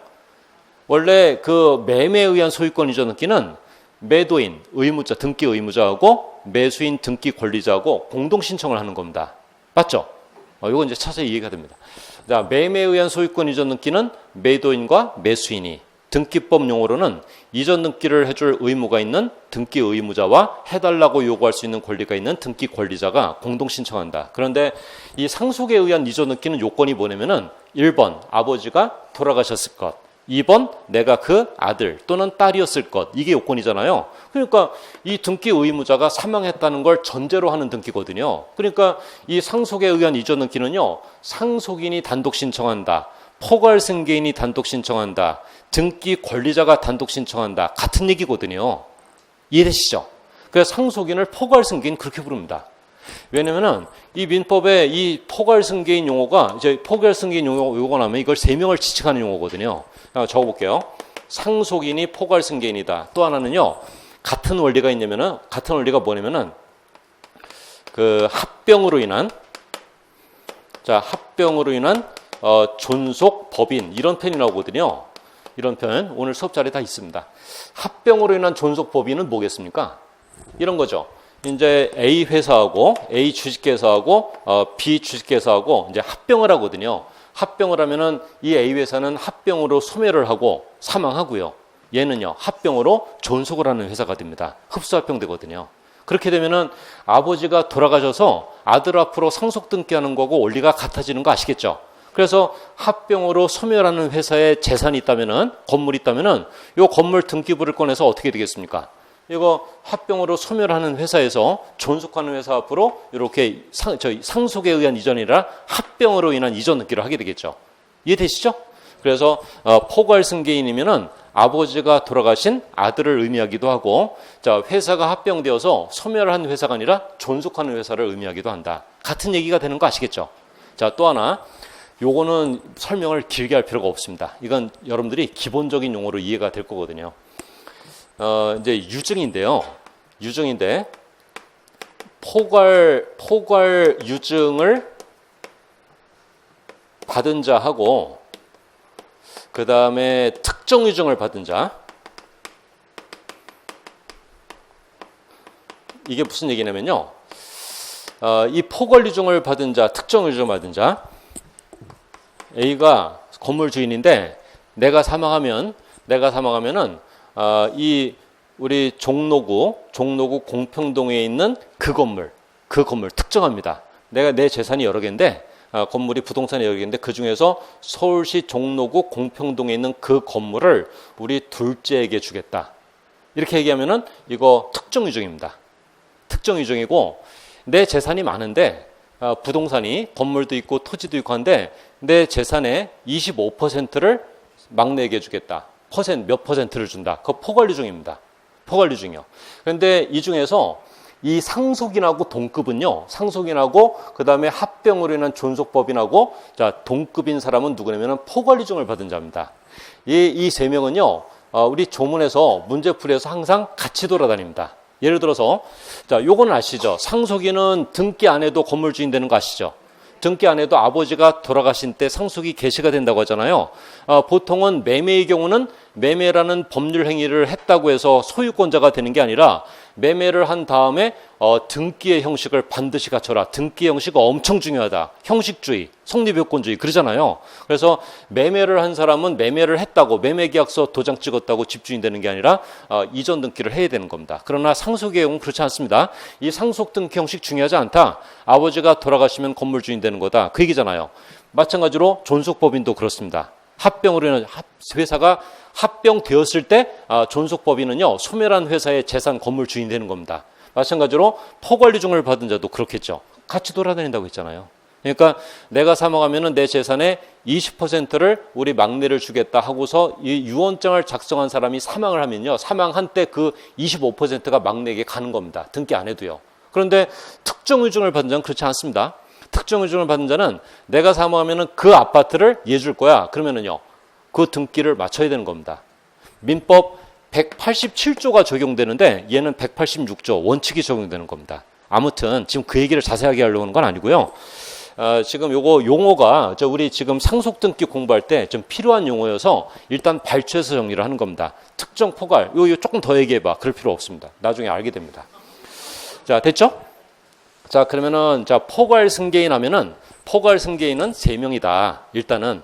원래 그 매매에 의한 소유권 이전 등기는 매도인 의무자 등기 의무자하고 매수인 등기 권리자하고 공동 신청을 하는 겁니다. 맞죠? 이건 이제 차세히 이해가 됩니다. 자, 매매에 의한 소유권 이전 등기는 매도인과 매수인이, 등기법 용어로는 이전 등기를 해줄 의무가 있는 등기 의무자와 해달라고 요구할 수 있는 권리가 있는 등기 권리자가 공동 신청한다. 그런데 이 상속에 의한 이전 등기는 요건이 뭐냐면은 1번 아버지가 돌아가셨을 것, 2번 내가 그 아들 또는 딸이었을 것, 이게 요건이잖아요. 그러니까 이 등기 의무자가 사망했다는 걸 전제로 하는 등기거든요. 그러니까 이 상속에 의한 이전 등기는요, 상속인이 단독 신청한다, 포괄 승계인이 단독 신청한다, 등기 권리자가 단독 신청한다, 같은 얘기거든요. 이해되시죠? 그래서 상속인을 포괄 승계인 그렇게 부릅니다. 왜냐면은 이 민법에 이 포괄 승계인 용어가 이제 포괄 승계인 용어가 나면 이걸 3명을 지칭하는 용어거든요. 적어볼게요. 상속인이 포괄 승계인이다. 또 하나는요, 같은 원리가 있냐면은, 같은 원리가 뭐냐면은 그 합병으로 인한 존속 법인, 이런 편이 나오거든요. 이런 편 오늘 수업 자리에 다 있습니다. 합병으로 인한 존속 법인은 뭐겠습니까? 이런 거죠. 이제 A 회사하고 A 주식회사하고 B 주식회사하고 이제 합병을 하거든요. 합병을 하면은 이 A 회사는 합병으로 소멸을 하고 사망하고요. 얘는요 합병으로 존속을 하는 회사가 됩니다. 흡수 합병되거든요. 그렇게 되면은 아버지가 돌아가셔서 아들 앞으로 상속 등기하는 거고 원리가 같아지는 거 아시겠죠? 그래서 합병으로 소멸하는 회사에 재산이 있다면은, 건물이 있다면은 요 건물 등기부를 꺼내서 어떻게 되겠습니까? 이거 합병으로 소멸하는 회사에서 존속하는 회사 앞으로 이렇게 상속에 의한 이전이라 합병으로 인한 이전 등기를 하게 되겠죠. 이해되시죠? 그래서 포괄승계인이면은 아버지가 돌아가신 아들을 의미하기도 하고, 자, 회사가 합병되어서 소멸한 회사가 아니라 존속하는 회사를 의미하기도 한다. 같은 얘기가 되는 거 아시겠죠? 자, 또 하나, 요거는 설명을 길게 할 필요가 없습니다. 이건 여러분들이 기본적인 용어로 이해가 될 거거든요. 이제 유증인데요. 유증인데 포괄 유증을 받은 자하고 그 다음에 특정 유증을 받은 자, 이게 무슨 얘기냐면요, 이 포괄 유증을 받은 자, 특정 유증을 받은 자, A가 건물 주인인데 내가 사망하면은 이 우리 종로구 공평동에 있는 그 건물 특정합니다. 내 재산이 여러 개인데, 건물이 부동산이 여러 개인데 그 중에서 서울시 종로구 공평동에 있는 그 건물을 우리 둘째에게 주겠다. 이렇게 얘기하면은 이거 특정 유증입니다. 특정 유증이고, 내 재산이 많은데 부동산이 건물도 있고 토지도 있고 한데 내 재산의 25%를 막내에게 주겠다. 몇 퍼센트를 준다. 그거 포괄유증입니다. 포괄유증이요. 그런데 이 중에서 이 상속인하고 동급은요, 상속인하고 그 다음에 합병으로 인한 존속법인하고, 자, 동급인 사람은 누구냐면 포괄유증을 받은 자입니다. 이 세 명은요, 우리 조문에서 문제풀이에서 항상 같이 돌아다닙니다. 예를 들어서, 자, 요거는 아시죠? 상속인은 등기 안 해도 건물 주인 되는 거 아시죠? 등기 안 해도 아버지가 돌아가신 때 상속이 개시가 된다고 하잖아요. 보통은 매매의 경우는 매매라는 법률 행위를 했다고 해서 소유권자가 되는 게 아니라 매매를 한 다음에 등기의 형식을 반드시 갖춰라. 등기의 형식이 엄청 중요하다. 형식주의, 성립요건주의 그러잖아요. 그래서 매매를 한 사람은 매매를 했다고, 매매계약서 도장 찍었다고 집주인 되는 게 아니라 이전 등기를 해야 되는 겁니다. 그러나 상속의 경우는 그렇지 않습니다. 이 상속 등기 형식 중요하지 않다. 아버지가 돌아가시면 건물 주인 되는 거다. 그 얘기잖아요. 마찬가지로 존속법인도 그렇습니다. 합병으로 인한 회사가 합병되었을 때 존속법인은요, 소멸한 회사의 재산 건물 주인 되는 겁니다. 마찬가지로 포괄유증을 받은 자도 그렇겠죠. 같이 돌아다닌다고 했잖아요. 그러니까 내가 사망하면은 내 재산의 20%를 우리 막내를 주겠다 하고서 이 유언장을 작성한 사람이 사망을 하면요, 사망한 때 그 25%가 막내에게 가는 겁니다. 등기 안 해도요. 그런데 특정 유증을 받은 자는 그렇지 않습니다. 특정 유증을 받은 자는 내가 사망하면은 그 아파트를 얘 줄 거야. 그러면은요, 그 등기를 맞춰야 되는 겁니다. 민법 187조가 적용되는데 얘는 186조 원칙이 적용되는 겁니다. 아무튼 지금 그 얘기를 자세하게 하려고 하는 건 아니고요. 지금 요거 용어가 우리 지금 상속등기 공부할 때 좀 필요한 용어여서 일단 발췌해서 정리를 하는 겁니다. 특정 포괄, 요 조금 더 얘기해봐. 그럴 필요 없습니다. 나중에 알게 됩니다. 자, 됐죠? 자, 그러면은 포괄 승계인 하면은 포괄 승계인은 3명이다. 일단은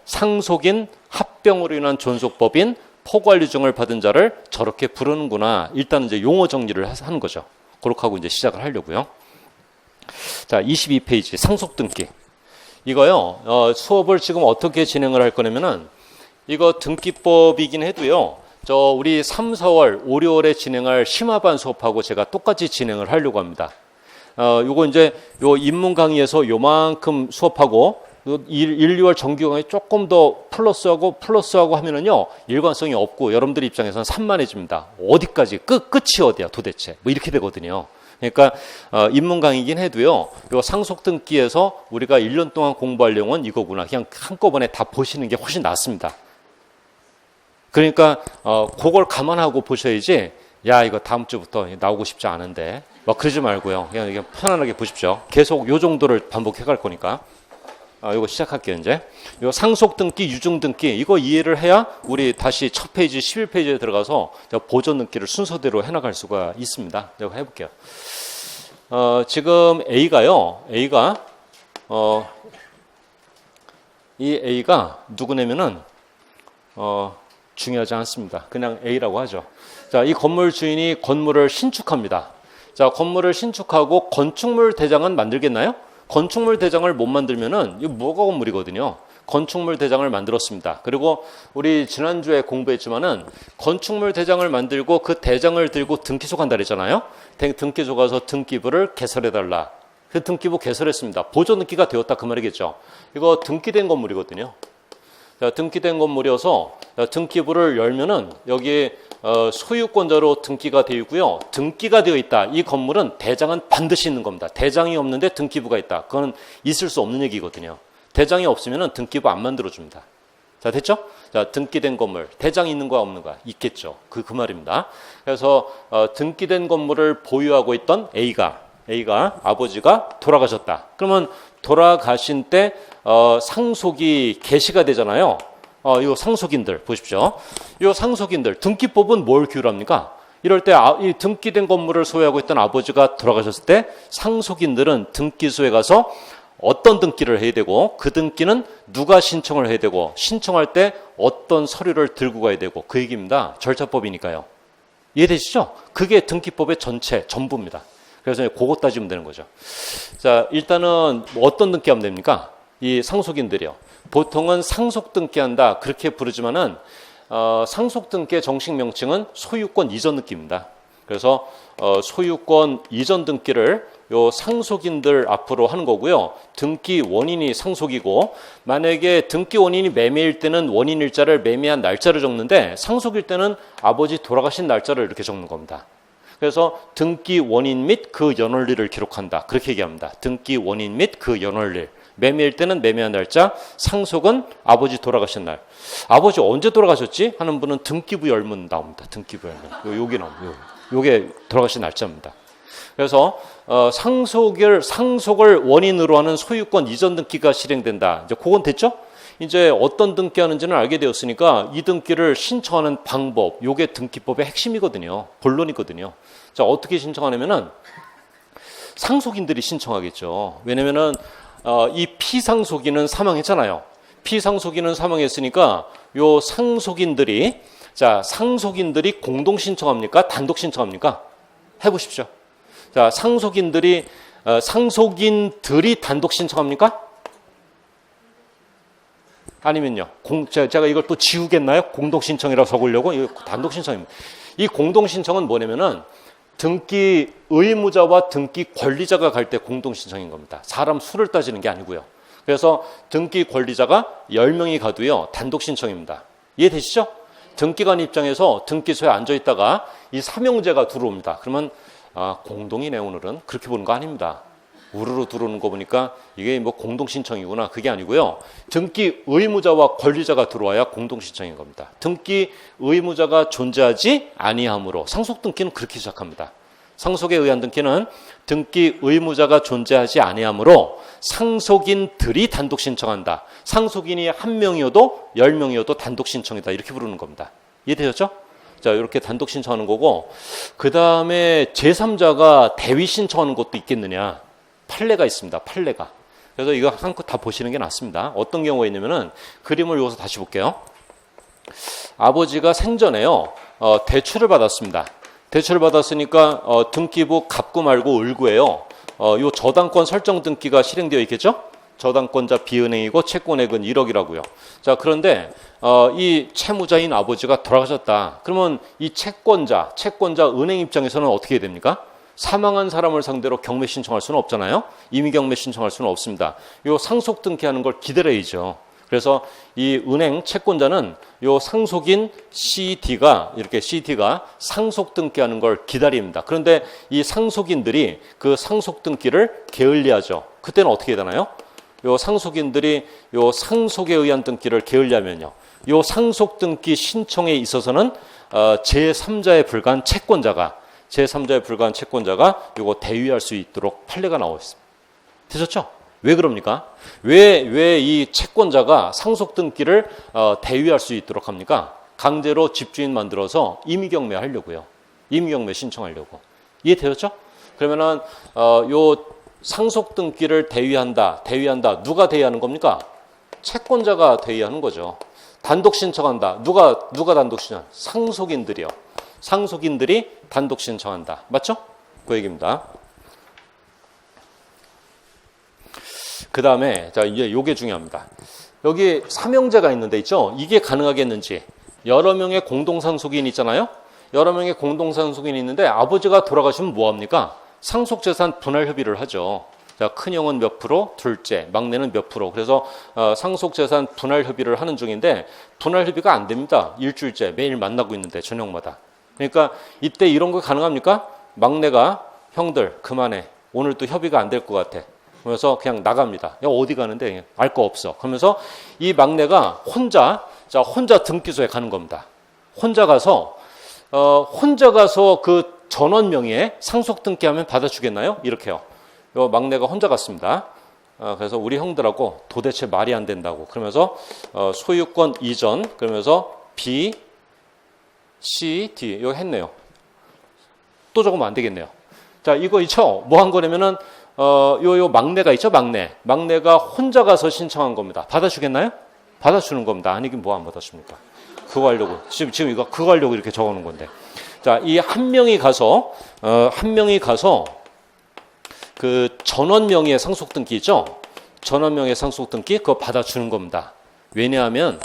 상속인, 합병으로 인한 존속법인, 포괄유증을 받은 자를 저렇게 부르는구나. 일단 이제 용어 정리를 하는 거죠. 그렇게 하고 이제 시작을 하려고요. 자, 22페이지 상속등기. 이거요, 수업을 지금 어떻게 진행을 할 거냐면은, 이거 등기법이긴 해도요, 우리 3, 4월, 5, 6월에 진행할 심화반 수업하고 제가 똑같이 진행을 하려고 합니다. 요거 이제 요 입문 강의에서 요만큼 수업하고 1, 2월 정규 강의 조금 더 플러스하고 하면은요, 일관성이 없고 여러분들 입장에서는 산만해집니다. 어디까지 끝이 어디야 도대체, 뭐 이렇게 되거든요. 그러니까 입문 강의긴 해도요, 요 상속 등기에서 우리가 1년 동안 공부할 내용은 이거구나, 그냥 한꺼번에 다 보시는 게 훨씬 낫습니다. 그러니까 그걸 감안하고 보셔야지, 야, 이거 다음 주부터 나오고 싶지 않은데 막 그러지 말고요. 그냥 편안하게 보십시오. 계속 요 정도를 반복해 갈 거니까. 이거 시작할게요, 이제. 요 상속등기, 유증등기, 이거 이해를 해야 우리 다시 첫 페이지 11페이지에 들어가서 보존등기를 순서대로 해나갈 수가 있습니다. 내가 해볼게요. 지금 이 A가 누구냐면은, 중요하지 않습니다. 그냥 A라고 하죠. 자, 이 건물 주인이 건물을 신축합니다. 자, 건물을 신축하고 건축물 대장은 만들겠나요? 건축물 대장을 못 만들면은 이거 뭐가 건물이거든요. 건축물 대장을 만들었습니다. 그리고 우리 지난주에 공부했지만은 건축물 대장을 만들고 그 대장을 들고 등기소 간다 그랬잖아요. 등기소 가서 등기부를 개설해달라. 그 등기부 개설했습니다. 보조 등기가 되었다 그 말이겠죠. 이거 등기된 건물이거든요. 자, 등기된 건물이어서 등기부를 열면은 여기에 소유권자로 등기가 되어 있고요. 등기가 되어 있다. 이 건물은 대장은 반드시 있는 겁니다. 대장이 없는데 등기부가 있다. 그건 있을 수 없는 얘기거든요. 대장이 없으면 등기부 안 만들어줍니다. 자, 됐죠? 자, 등기된 건물, 대장이 있는 거야 없는 거야? 있겠죠. 그 말입니다. 그래서 등기된 건물을 보유하고 있던 A가 아버지가 돌아가셨다. 그러면 돌아가신 때 상속이 개시가 되잖아요. 이 상속인들 보십시오. 이 상속인들 등기법은 뭘 규율합니까? 이럴 때 이 등기된 건물을 소유하고 있던 아버지가 돌아가셨을 때 상속인들은 등기소에 가서 어떤 등기를 해야 되고 그 등기는 누가 신청을 해야 되고 신청할 때 어떤 서류를 들고 가야 되고 그 얘기입니다. 절차법이니까요. 이해되시죠? 그게 등기법의 전부입니다. 그래서 그거 따지면 되는 거죠. 자, 일단은 어떤 등기하면 됩니까? 이 상속인들이요. 보통은 상속 등기한다 그렇게 부르지만은 상속 등기의 정식 명칭은 소유권 이전 등기입니다. 그래서 소유권 이전 등기를 요 상속인들 앞으로 하는 거고요. 등기 원인이 상속이고 만약에 등기 원인이 매매일 때는 원인 일자를 매매한 날짜를 적는데 상속일 때는 아버지 돌아가신 날짜를 이렇게 적는 겁니다. 그래서 등기 원인 및 그 연월일을 기록한다. 그렇게 얘기합니다. 등기 원인 및 그 연월일. 매매일 때는 매매한 날짜, 상속은 아버지 돌아가신 날. 아버지 언제 돌아가셨지? 하는 분은 등기부 열문 나옵니다. 등기부 열문. 요게 나옵니다. 요게 돌아가신 날짜입니다. 그래서 상속을 원인으로 하는 소유권 이전 등기가 실행된다. 이제 그건 됐죠? 이제 어떤 등기하는지는 알게 되었으니까 이 등기를 신청하는 방법, 요게 등기법의 핵심이거든요. 본론이거든요. 자, 어떻게 신청하냐면은 상속인들이 신청하겠죠. 왜냐면은 이 피상속인은 사망했잖아요. 피상속인은 사망했으니까 요 상속인들이 공동 신청합니까? 단독 신청합니까? 해보십시오. 자, 상속인들이 단독 신청합니까? 아니면요. 제가 이걸 또 지우겠나요? 공동 신청이라고 적으려고 이거 단독 신청입니다. 이 공동 신청은 뭐냐면은 등기 의무자와 등기 권리자가 갈 때 공동 신청인 겁니다. 사람 수를 따지는 게 아니고요. 그래서 등기 권리자가 10명이 가도요. 단독 신청입니다. 이해되시죠? 등기관 입장에서 등기소에 앉아 있다가 이 삼형제가 들어옵니다. 그러면 공동이네 오늘은 그렇게 보는 거 아닙니다. 우르르 들어오는 거 보니까 이게 뭐 공동 신청이구나 그게 아니고요. 등기 의무자와 권리자가 들어와야 공동 신청인 겁니다. 등기 의무자가 존재하지 아니하므로 상속 등기는 그렇게 시작합니다. 상속에 의한 등기는 등기 의무자가 존재하지 아니하므로 상속인들이 단독 신청한다. 상속인이 1명이어도 10명이어도 단독 신청이다. 이렇게 부르는 겁니다. 이해되셨죠? 자, 이렇게 단독 신청하는 거고 그 다음에 제3자가 대위 신청하는 것도 있겠느냐. 판례가 있습니다. 판례가. 그래서 이거 한껏 다 보시는 게 낫습니다. 어떤 경우가 있냐면은 그림을 여기서 다시 볼게요. 아버지가 생전에요. 대출을 받았습니다. 대출을 받았으니까 등기부 갑구 말고 을구예요. 요 저당권 설정 등기가 실행되어 있겠죠? 저당권자 비은행이고 채권액은 1억이라고요. 자, 그런데 이 채무자인 아버지가 돌아가셨다. 그러면 이 채권자 은행 입장에서는 어떻게 해야 됩니까? 사망한 사람을 상대로 경매 신청할 수는 없잖아요. 임의 경매 신청할 수는 없습니다. 요 상속 등기하는 걸 기다려야죠. 그래서 이 은행 채권자는 요 상속인 CD가 상속 등기하는 걸 기다립니다. 그런데 이 상속인들이 그 상속 등기를 게을리하죠. 그때는 어떻게 해야 되나요? 요 상속인들이 요 상속에 의한 등기를 게을리하면요. 요 상속 등기 신청에 있어서는 제3자에 불과한 채권자가 이거 대위할 수 있도록 판례가 나와 있습니다. 되셨죠? 왜 그럽니까? 왜 이 채권자가 상속 등기를 대위할 수 있도록 합니까? 강제로 집주인 만들어서 임의경매 하려고요. 임의경매 신청하려고. 이해되셨죠? 그러면은 요 상속 등기를 대위한다. 누가 대위하는 겁니까? 채권자가 대위하는 거죠. 단독 신청한다. 누가 단독 신청? 상속인들이요. 상속인들이 단독 신청한다. 맞죠? 그 얘기입니다. 그 다음에 자 이제 요게 중요합니다. 여기 삼형제가 있는데 있죠? 이게 가능하겠는지. 여러 명의 공동상속인이 있잖아요? 여러 명의 공동상속인이 있는데 아버지가 돌아가시면 뭐합니까? 상속재산 분할 협의를 하죠. 자, 큰형은 몇 프로, 둘째, 막내는 몇 프로. 그래서 상속재산 분할 협의를 하는 중인데 분할 협의가 안 됩니다. 일주일째 매일 만나고 있는데 저녁마다. 그러니까 이때 이런 거 가능합니까? 막내가 형들 그만해. 오늘 또 협의가 안 될 것 같아. 그래서 그냥 나갑니다. 야, 어디 가는데 알 거 없어. 그러면서 이 막내가 혼자 등기소에 가는 겁니다. 혼자 가서 그 전원 명의의 상속 등기하면 받아주겠나요? 이렇게요. 요 막내가 혼자 갔습니다. 그래서 우리 형들하고 도대체 말이 안 된다고. 그러면서 소유권 이전 그러면서 B, C, D 이거 했네요. 또 적으면 안 되겠네요. 자, 이거 있죠? 뭐 한 거냐면은 요 막내가 있죠? 막내가 혼자 가서 신청한 겁니다. 받아주겠나요? 받아주는 겁니다. 아니긴 뭐 안 받아줍니까? 그거 하려고 지금 이거 그거 하려고 이렇게 적어놓은 건데. 자, 이 한 명이 가서 그 전원 명의의 상속 등기 있죠? 전원 명의의 상속 등기 그거 받아주는 겁니다. 왜냐하면은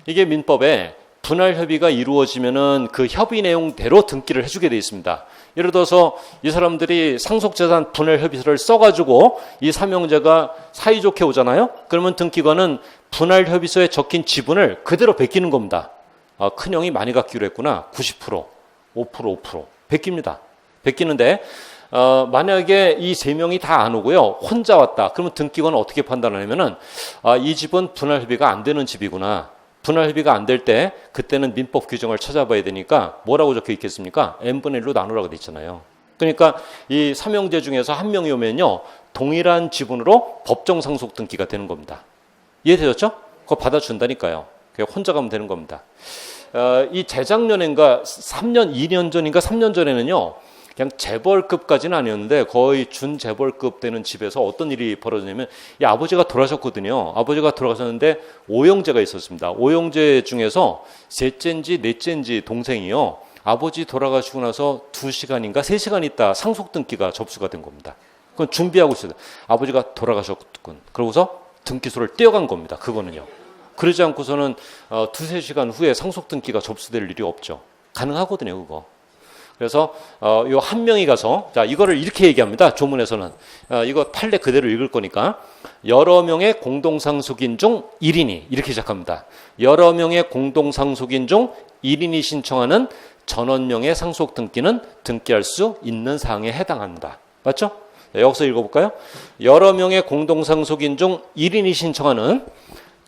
이게 민법에 분할 협의가 이루어지면은 그 협의 내용대로 등기를 해주게 돼 있습니다. 예를 들어서 이 사람들이 상속재산 분할 협의서를 써가지고 이 삼형제가 사이좋게 오잖아요. 그러면 등기관은 분할 협의서에 적힌 지분을 그대로 베끼는 겁니다. 큰형이 많이 갖기로 했구나. 90%, 5% 베낍니다. 베끼는데 만약에 이 세 명이 다 안 오고요. 혼자 왔다. 그러면 등기관은 어떻게 판단하냐면은 이 집은 분할 협의가 안 되는 집이구나. 분할 협의가 안 될 때 그때는 민법 규정을 찾아봐야 되니까 뭐라고 적혀 있겠습니까? n분의 1로 나누라고 돼 있잖아요. 그러니까 이 삼형제 중에서 한 명이 오면요. 동일한 지분으로 법정 상속 등기가 되는 겁니다. 이해되셨죠? 그거 받아준다니까요. 그냥 혼자 가면 되는 겁니다. 이 재작년인가 2년 전인가 3년 전에는요. 그냥 재벌급까지는 아니었는데 거의 준재벌급 되는 집에서 어떤 일이 벌어지냐면 이 아버지가 돌아가셨거든요. 아버지가 돌아가셨는데 5형제가 있었습니다. 5형제 중에서 셋째인지 넷째인지 동생이요. 아버지 돌아가시고 나서 2시간인가 3시간 있다 상속등기가 접수가 된 겁니다. 그건 준비하고 있어요. 아버지가 돌아가셨군. 그러고서 등기소를 뛰어간 겁니다. 그거는요. 그러지 않고서는 2-3시간 후에 상속등기가 접수될 일이 없죠. 가능하거든요. 그거. 그래서 요 한 명이 가서 자 이거를 이렇게 얘기합니다. 조문에서는 이거 판례 그대로 읽을 거니까 여러 명의 공동상속인 중 1인이 이렇게 시작합니다. 여러 명의 공동상속인 중 1인이 신청하는 전원명의 상속 등기는 등기할 수 있는 사항에 해당합니다. 맞죠? 여기서 읽어볼까요? 여러 명의 공동상속인 중 1인이 신청하는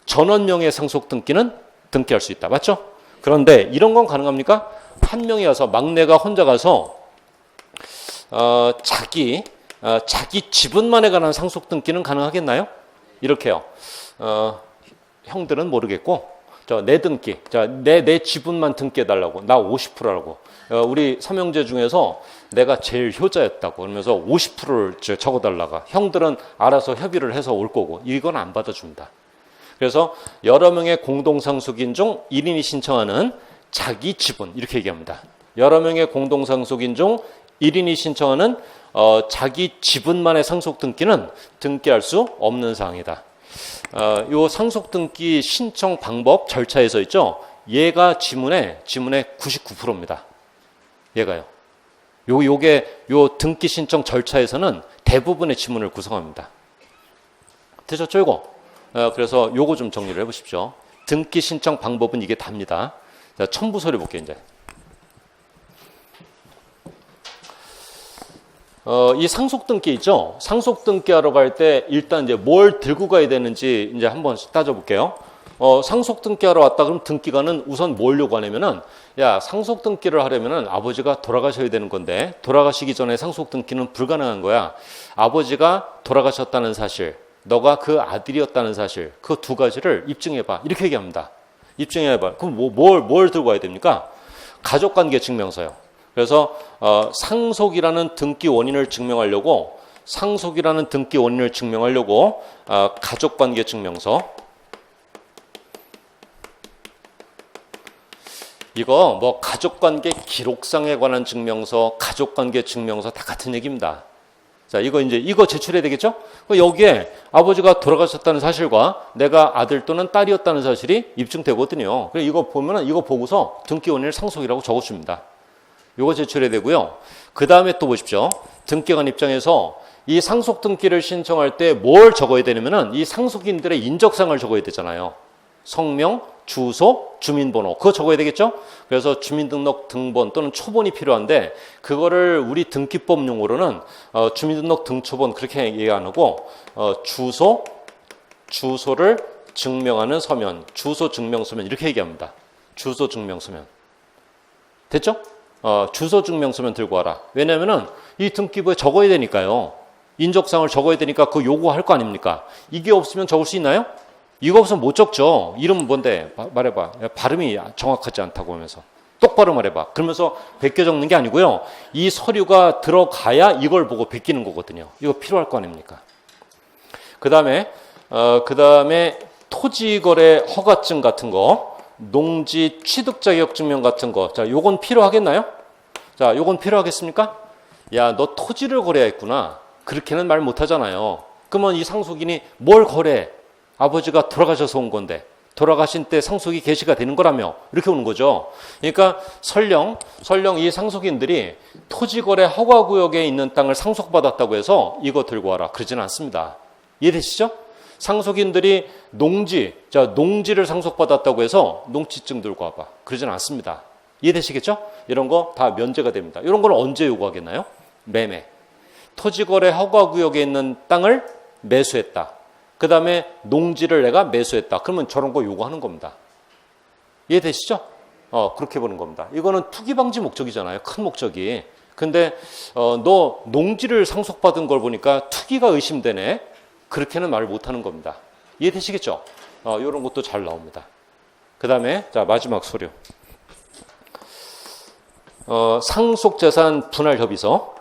전원명의 상속 등기는 등기할 수 있다. 맞죠? 그런데 이런 건 가능합니까? 한 명이 가서 막내가 혼자 가서 자기 지분만에 관한 상속 등기는 가능하겠나요? 이렇게요. 형들은 모르겠고 내 등기, 내 지분만 등기해달라고. 나 50%라고. 우리 삼형제 중에서 내가 제일 효자였다고. 그러면서 50%를 적어달라고. 형들은 알아서 협의를 해서 올 거고. 이건 안 받아줍니다. 그래서 여러 명의 공동상속인 중 1인이 신청하는 자기 지분 이렇게 얘기합니다. 여러 명의 공동상속인 중 1인이 신청하는 자기 지분만의 상속 등기는 등기할 수 없는 사항이다. 요 상속 등기 신청 방법 절차에서 있죠. 얘가 지문의 99%입니다. 얘가요. 요 등기 신청 절차에서는 대부분의 지문을 구성합니다. 되셨죠, 이거? 그래서 요거 좀 정리를 해보십시오. 등기 신청 방법은 이게 답니다. 자, 첨부서류 볼게요, 이제. 이 상속등기 있죠? 상속등기하러 갈 때 일단 이제 뭘 들고 가야 되는지 이제 한번 따져볼게요. 상속등기하러 왔다 그러면 등기관은 우선 뭘 요구하냐면은, 야, 상속등기를 하려면은 아버지가 돌아가셔야 되는 건데, 돌아가시기 전에 상속등기는 불가능한 거야. 아버지가 돌아가셨다는 사실, 너가 그 아들이었다는 사실, 그 두 가지를 입증해봐. 이렇게 얘기합니다. 입증해봐. 그럼 뭘 들고 와야 됩니까? 가족관계 증명서요. 그래서 상속이라는 등기 원인을 증명하려고 가족관계 증명서, 이거 뭐 가족관계 기록상에 관한 증명서, 가족관계 증명서 다 같은 얘기입니다. 자, 이거 제출해야 되겠죠? 여기에 아버지가 돌아가셨다는 사실과 내가 아들 또는 딸이었다는 사실이 입증되거든요. 그래서 이거 보면은 이거 보고서 등기원인을 상속이라고 적어줍니다. 이거 제출해야 되고요. 그 다음에 또 보십시오. 등기관 입장에서 이 상속 등기를 신청할 때 뭘 적어야 되냐면은 이 상속인들의 인적사항을 적어야 되잖아요. 성명, 주소, 주민번호 그거 적어야 되겠죠? 그래서 주민등록 등본 또는 초본이 필요한데 그거를 우리 등기법 용어로는 주민등록 등초본 그렇게 얘기 안 하고 주소를 증명하는 서면, 주소 증명서면 이렇게 얘기합니다. 주소 증명서면. 됐죠? 주소 증명서면 들고 와라. 왜냐면은 이 등기부에 적어야 되니까요. 인적사항을 적어야 되니까 그거 요구할 거 아닙니까? 이게 없으면 적을 수 있나요? 이거 없으면 못 적죠. 이름은 뭔데? 말해봐. 발음이 정확하지 않다고 하면서. 똑바로 말해봐. 그러면서 베껴 적는 게 아니고요. 이 서류가 들어가야 이걸 보고 베끼는 거거든요. 이거 필요할 거 아닙니까? 그 다음에 토지거래 허가증 같은 거, 농지 취득 자격 증명 같은 거. 자, 요건 필요하겠나요? 자, 요건 필요하겠습니까? 야, 너 토지를 거래했구나. 그렇게는 말 못 하잖아요. 그러면 이 상속인이 뭘 거래해? 아버지가 돌아가셔서 온 건데 돌아가신 때 상속이 개시가 되는 거라며 이렇게 오는 거죠. 그러니까 설령 이 상속인들이 토지거래 허가구역에 있는 땅을 상속받았다고 해서 이거 들고 와라 그러지는 않습니다. 이해되시죠? 상속인들이 농지를 상속받았다고 해서 농지증 들고 와봐 그러지는 않습니다. 이해되시겠죠? 이런 거 다 면제가 됩니다. 이런 걸 언제 요구하겠나요? 매매. 토지거래 허가구역에 있는 땅을 매수했다. 그 다음에 농지를 내가 매수했다. 그러면 저런 거 요구하는 겁니다. 이해되시죠? 그렇게 보는 겁니다. 이거는 투기방지 목적이잖아요. 큰 목적이. 근데 너 농지를 상속받은 걸 보니까 투기가 의심되네. 그렇게는 말을 못하는 겁니다. 이해되시겠죠? 이런 것도 잘 나옵니다. 그 다음에 자 마지막 서류. 상속재산 분할협의서.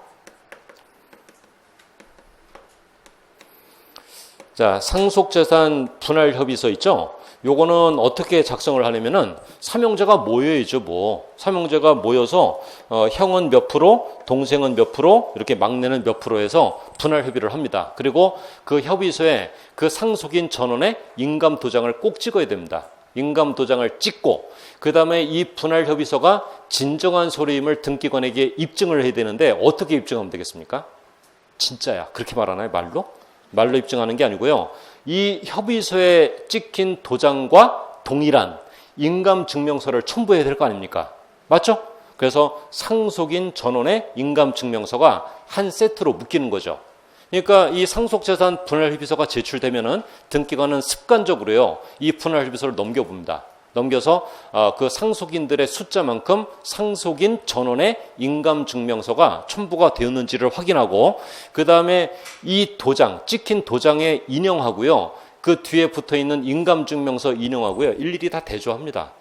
자, 상속재산 분할협의서 있죠? 요거는 어떻게 작성을 하냐면은 삼형제가 모여야죠, 뭐. 삼형제가 모여서 형은 몇 프로, 동생은 몇 프로, 이렇게 막내는 몇 프로 해서 분할협의를 합니다. 그리고 그 협의서에 그 상속인 전원의 인감 도장을 꼭 찍어야 됩니다. 인감 도장을 찍고 그 다음에 이 분할협의서가 진정한 소유임을 등기관에게 입증을 해야 되는데 어떻게 입증하면 되겠습니까? 진짜야. 그렇게 말하나요, 말로? 말로 입증하는 게 아니고요. 이 협의서에 찍힌 도장과 동일한 인감증명서를 첨부해야 될 거 아닙니까? 맞죠? 그래서 상속인 전원의 인감증명서가 한 세트로 묶이는 거죠. 그러니까 이 상속재산 분할협의서가 제출되면은 등기관은 습관적으로요. 이 분할협의서를 넘겨봅니다. 넘겨서 그 상속인들의 숫자만큼 상속인 전원의 인감증명서가 첨부가 되었는지를 확인하고 그 다음에 이 도장, 찍힌 도장에 인용하고요. 그 뒤에 붙어있는 인감증명서 인용하고요. 일일이 다 대조합니다.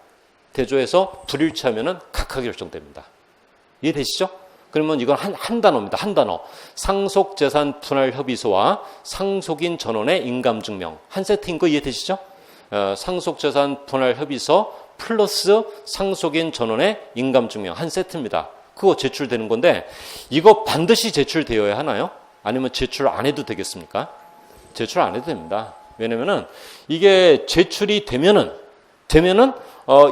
대조해서 불일치하면은 각하 결정됩니다. 이해되시죠? 그러면 이건 한 단어입니다. 한 단어. 상속재산 분할협의서와 상속인 전원의 인감증명. 한 세트인 거 이해되시죠? 상속재산 분할협의서 플러스 상속인 전원의 인감증명 한 세트입니다. 그거 제출되는 건데 이거 반드시 제출되어야 하나요? 아니면 제출 안 해도 되겠습니까? 제출 안 해도 됩니다. 왜냐면은 이게 제출이 되면은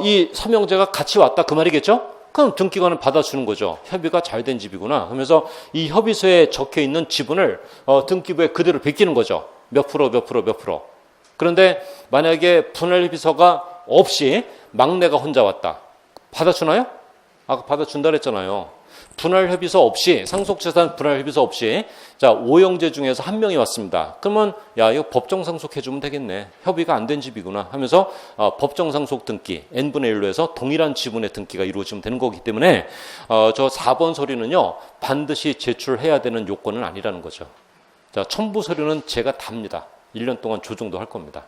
이 삼형제가 같이 왔다 그 말이겠죠? 그럼 등기관은 받아주는 거죠. 협의가 잘 된 집이구나 하면서 이 협의서에 적혀 있는 지분을 등기부에 그대로 베끼는 거죠. 몇 프로. 그런데 만약에 분할협의서가 없이 막내가 혼자 왔다. 받아주나요? 아까 받아준다 그랬잖아요. 분할협의서 없이 상속재산 분할협의서 없이 자 5형제 중에서 한 명이 왔습니다. 그러면 야 이거 법정상속해주면 되겠네. 협의가 안 된 집이구나 하면서 법정상속 등기 n분의 1로 해서 동일한 지분의 등기가 이루어지면 되는 거기 때문에 저 4번 서류는요. 반드시 제출해야 되는 요건은 아니라는 거죠. 자 첨부 서류는 제가 답니다. 1년 동안 조정도 할 겁니다.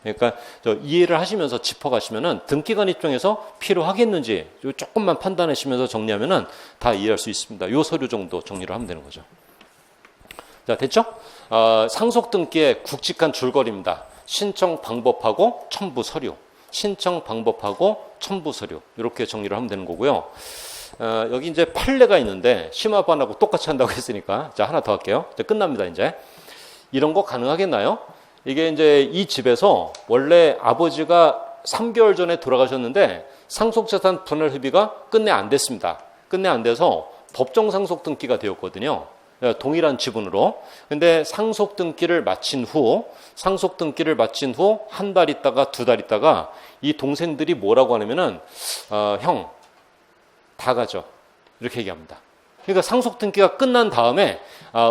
그러니까 이해를 하시면서 짚어가시면은 등기관 입장에서 필요하겠는지 조금만 판단하시면서 정리하면은 다 이해할 수 있습니다. 요 서류 정도 정리를 하면 되는 거죠. 자, 됐죠? 상속 등기의 굵직한 줄거리입니다. 신청 방법하고 첨부 서류. 신청 방법하고 첨부 서류 이렇게 정리를 하면 되는 거고요. 여기 이제 판례가 있는데 심화반하고 똑같이 한다고 했으니까 자 하나 더 할게요. 이제 끝납니다. 이제 이런 거 가능하겠나요? 이게 이제 이 집에서 원래 아버지가 3개월 전에 돌아가셨는데 상속재산 분할 협의가 끝내 안 됐습니다. 끝내 안 돼서 법정 상속 등기가 되었거든요. 동일한 지분으로. 근데 상속 등기를 마친 후 한 달 있다가 두 달 있다가 이 동생들이 뭐라고 하냐면은 형 다 가져 이렇게 얘기합니다. 그러니까 상속 등기가 끝난 다음에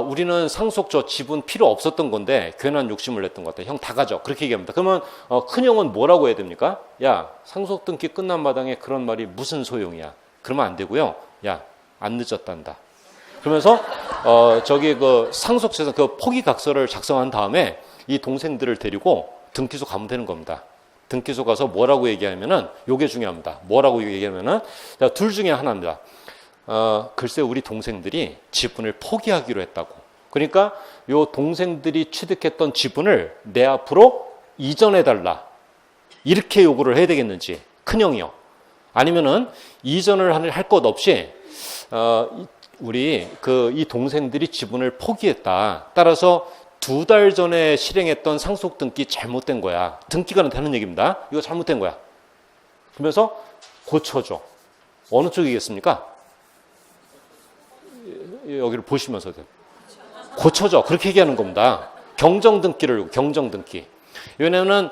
우리는 상속 저 지분 필요 없었던 건데 괜한 욕심을 냈던 것 같아. 형 다 가져 그렇게 얘기합니다. 그러면 큰형은 뭐라고 해야 됩니까? 야 상속 등기 끝난 마당에 그런 말이 무슨 소용이야. 그러면 안 되고요. 야 안 늦었단다. 그러면서 저기 그 상속재산 그 포기각서를 작성한 다음에 이 동생들을 데리고 등기소 가면 되는 겁니다. 등기소 가서 뭐라고 얘기하면은 요게 중요합니다. 뭐라고 얘기하면은 둘 중에 하나입니다. 글쎄 우리 동생들이 지분을 포기하기로 했다고. 그러니까 요 동생들이 취득했던 지분을 내 앞으로 이전해달라. 이렇게 요구를 해야 되겠는지 큰형이요. 아니면은 이전을 할 것 없이 우리 이 동생들이 지분을 포기했다. 따라서 2달 전에 실행했던 상속 등기 잘못된 거야. 등기가 되는 얘기입니다. 이거 잘못된 거야. 그러면서 고쳐줘. 어느 쪽이겠습니까? 여기를 보시면서 고쳐줘. 그렇게 얘기하는 겁니다. 경정등기. 왜냐하면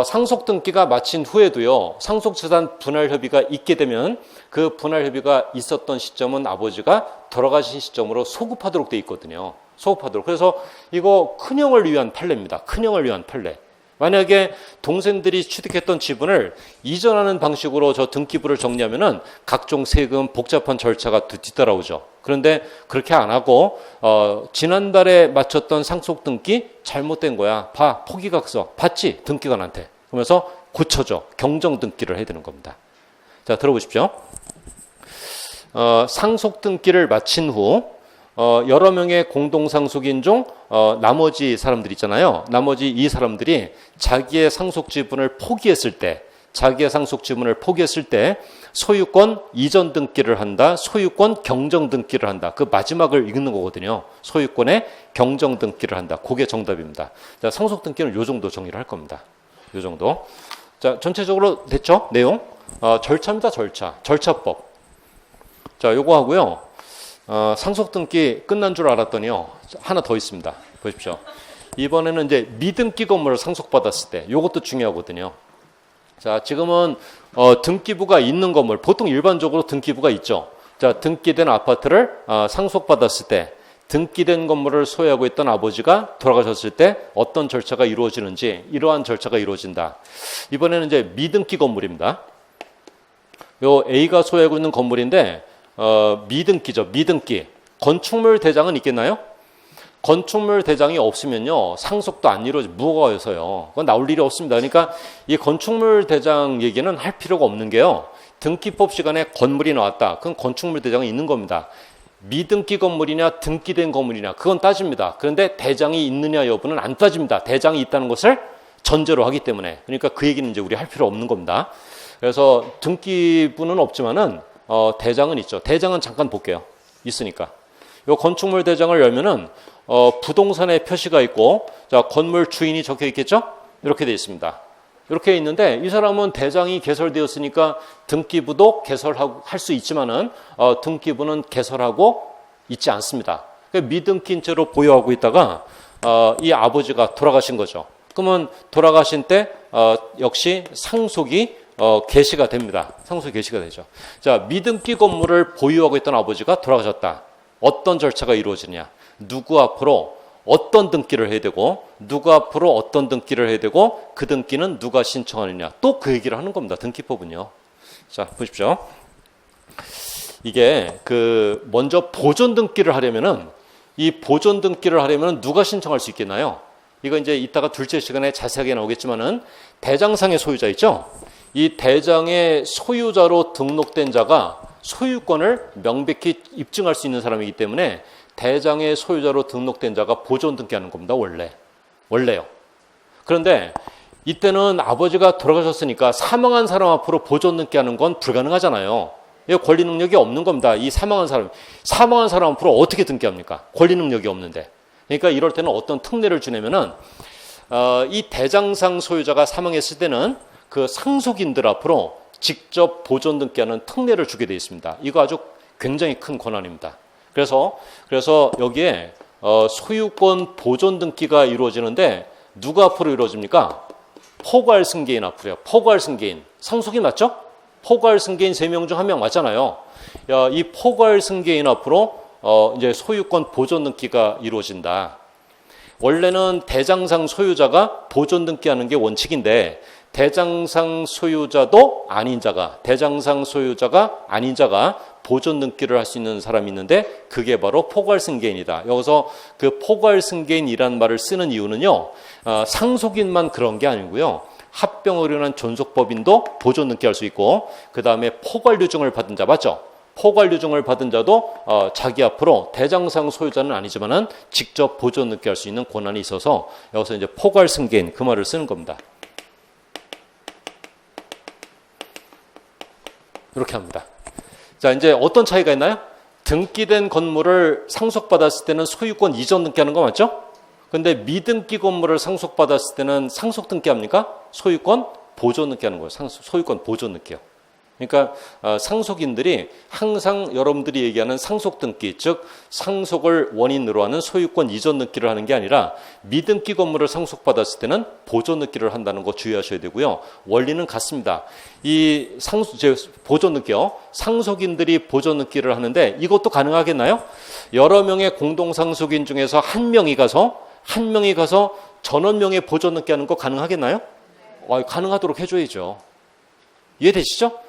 상속 등기가 마친 후에도요. 상속재산 분할 협의가 있게 되면 그 분할 협의가 있었던 시점은 아버지가 돌아가신 시점으로 소급하도록 돼 있거든요. 소급하도록. 그래서 이거 큰형을 위한 판례입니다. 큰형을 위한 판례. 만약에 동생들이 취득했던 지분을 이전하는 방식으로 저 등기부를 정리하면은 각종 세금 복잡한 절차가 뒤따라오죠. 그런데 그렇게 안 하고 지난달에 마쳤던 상속 등기 잘못된 거야. 봐, 포기각서 봤지? 등기관한테. 그러면서 고쳐줘. 경정 등기를 해야 되는 겁니다. 자, 들어보십시오. 상속 등기를 마친 후 여러 명의 공동상속인 중 나머지 사람들 있잖아요. 나머지 이 사람들이 자기의 상속 지분을 포기했을 때 소유권 이전 등기를 한다. 소유권 경정 등기를 한다. 그 마지막을 읽는 거거든요. 소유권의 경정 등기를 한다. 그게 정답입니다. 자, 상속 등기는 요 정도 정리를 할 겁니다. 요 정도. 자, 전체적으로 됐죠? 내용. 절차입니다. 절차법. 자, 요거 하고요. 상속 등기 끝난 줄 알았더니요. 하나 더 있습니다. 보십시오. 이번에는 이제 미등기 건물을 상속받았을 때 요것도 중요하거든요. 자, 지금은 등기부가 있는 건물, 보통 일반적으로 등기부가 있죠. 자, 등기된 아파트를 상속받았을 때 등기된 건물을 소유하고 있던 아버지가 돌아가셨을 때 어떤 절차가 이루어지는지 이러한 절차가 이루어진다. 이번에는 이제 미등기 건물입니다. 요 A가 소유하고 있는 건물인데 미등기죠. 미등기. 건축물 대장은 있겠나요? 건축물 대장이 없으면요. 상속도 안 무거워서요. 그건 나올 일이 없습니다. 그러니까 이 건축물 대장 얘기는 할 필요가 없는 게요. 등기법 시간에 건물이 나왔다. 그건 건축물 대장이 있는 겁니다. 미등기 건물이냐 등기된 건물이냐 그건 따집니다. 그런데 대장이 있느냐 여부는 안 따집니다. 대장이 있다는 것을 전제로 하기 때문에. 그러니까 그 얘기는 이제 우리 할 필요 없는 겁니다. 그래서 등기부는 없지만은 대장은 있죠. 대장은 잠깐 볼게요. 있으니까. 요 건축물 대장을 열면은 부동산에 표시가 있고, 자, 건물 주인이 적혀 있겠죠? 이렇게 되어 있습니다. 이렇게 있는데 이 사람은 대장이 개설되었으니까 등기부도 개설할 수 있지만은 등기부는 개설하고 있지 않습니다. 미등기인 채로 보유하고 있다가 이 아버지가 돌아가신 거죠. 그러면 돌아가신 때 역시 상속이 개시가 됩니다. 상속이 개시가 되죠. 자, 미등기 건물을 보유하고 있던 아버지가 돌아가셨다. 어떤 절차가 이루어지냐? 누구 앞으로 어떤 등기를 해야 되고, 누구 앞으로 어떤 등기를 해야 되고, 그 등기는 누가 신청하느냐? 또 그 얘기를 하는 겁니다. 등기법은요. 자, 보십시오. 이게 먼저 보존 등기를 하려면은 이 보존 등기를 하려면 누가 신청할 수 있겠나요? 이거 이제 이따가 둘째 시간에 자세하게 나오겠지만은 대장상의 소유자 있죠? 이 대장의 소유자로 등록된 자가 소유권을 명백히 입증할 수 있는 사람이기 때문에 대장의 소유자로 등록된 자가 보존 등기하는 겁니다. 원래요. 그런데 이때는 아버지가 돌아가셨으니까 사망한 사람 앞으로 보존 등기 하는 건 불가능하잖아요. 이거 권리 능력이 없는 겁니다. 이 사망한 사람 앞으로 어떻게 등기합니까? 권리 능력이 없는데. 그러니까 이럴 때는 어떤 특례를 주냐면은 이 대장상 소유자가 사망했을 때는 그 상속인들 앞으로 직접 보존 등기하는 특례를 주게 되어 있습니다. 이거 아주 굉장히 큰 권한입니다. 그래서 여기에 소유권 보존 등기가 이루어지는데 누가 앞으로 이루어집니까? 포괄 승계인 앞으로요. 포괄 승계인. 상속인 맞죠? 포괄 승계인 3명 중 1명 맞잖아요. 이 포괄 승계인 앞으로 이제 소유권 보존 등기가 이루어진다. 원래는 대장상 소유자가 보존 등기하는 게 원칙인데 대장상 소유자가 아닌 자가 보존 등기를 할 수 있는 사람이 있는데 그게 바로 포괄 승계인이다. 여기서 그 포괄 승계인이라는 말을 쓰는 이유는요. 상속인만 그런 게 아니고요. 합병을 의뢰한 존속법인도 보존 등기할 수 있고 그다음에 포괄 유증을 받은 자 맞죠? 포괄 유증을 받은 자도 자기 앞으로 대장상 소유자는 아니지만은 직접 보존 등기할 수 있는 권한이 있어서 여기서 이제 포괄 승계인 그 말을 쓰는 겁니다. 이렇게 합니다. 자, 이제 어떤 차이가 있나요? 등기된 건물을 상속받았을 때는 소유권 이전 등기하는 거 맞죠? 근데 미등기 건물을 상속받았을 때는 상속 등기합니까? 소유권 보존 등기하는 거예요. 소유권 보존 등기요. 그러니까 상속인들이 항상 여러분들이 얘기하는 상속 등기, 즉 상속을 원인으로 하는 소유권 이전 등기를 하는 게 아니라 미등기 건물을 상속받았을 때는 보존 등기를 한다는 거 주의하셔야 되고요. 원리는 같습니다. 이 보존 등기요. 상속인들이 보존 등기를 하는데 이것도 가능하겠나요? 여러 명의 공동 상속인 중에서 한 명이 가서 전원 명의 보존 등기하는 거 가능하겠나요? 가능하도록 해줘야죠. 이해되시죠?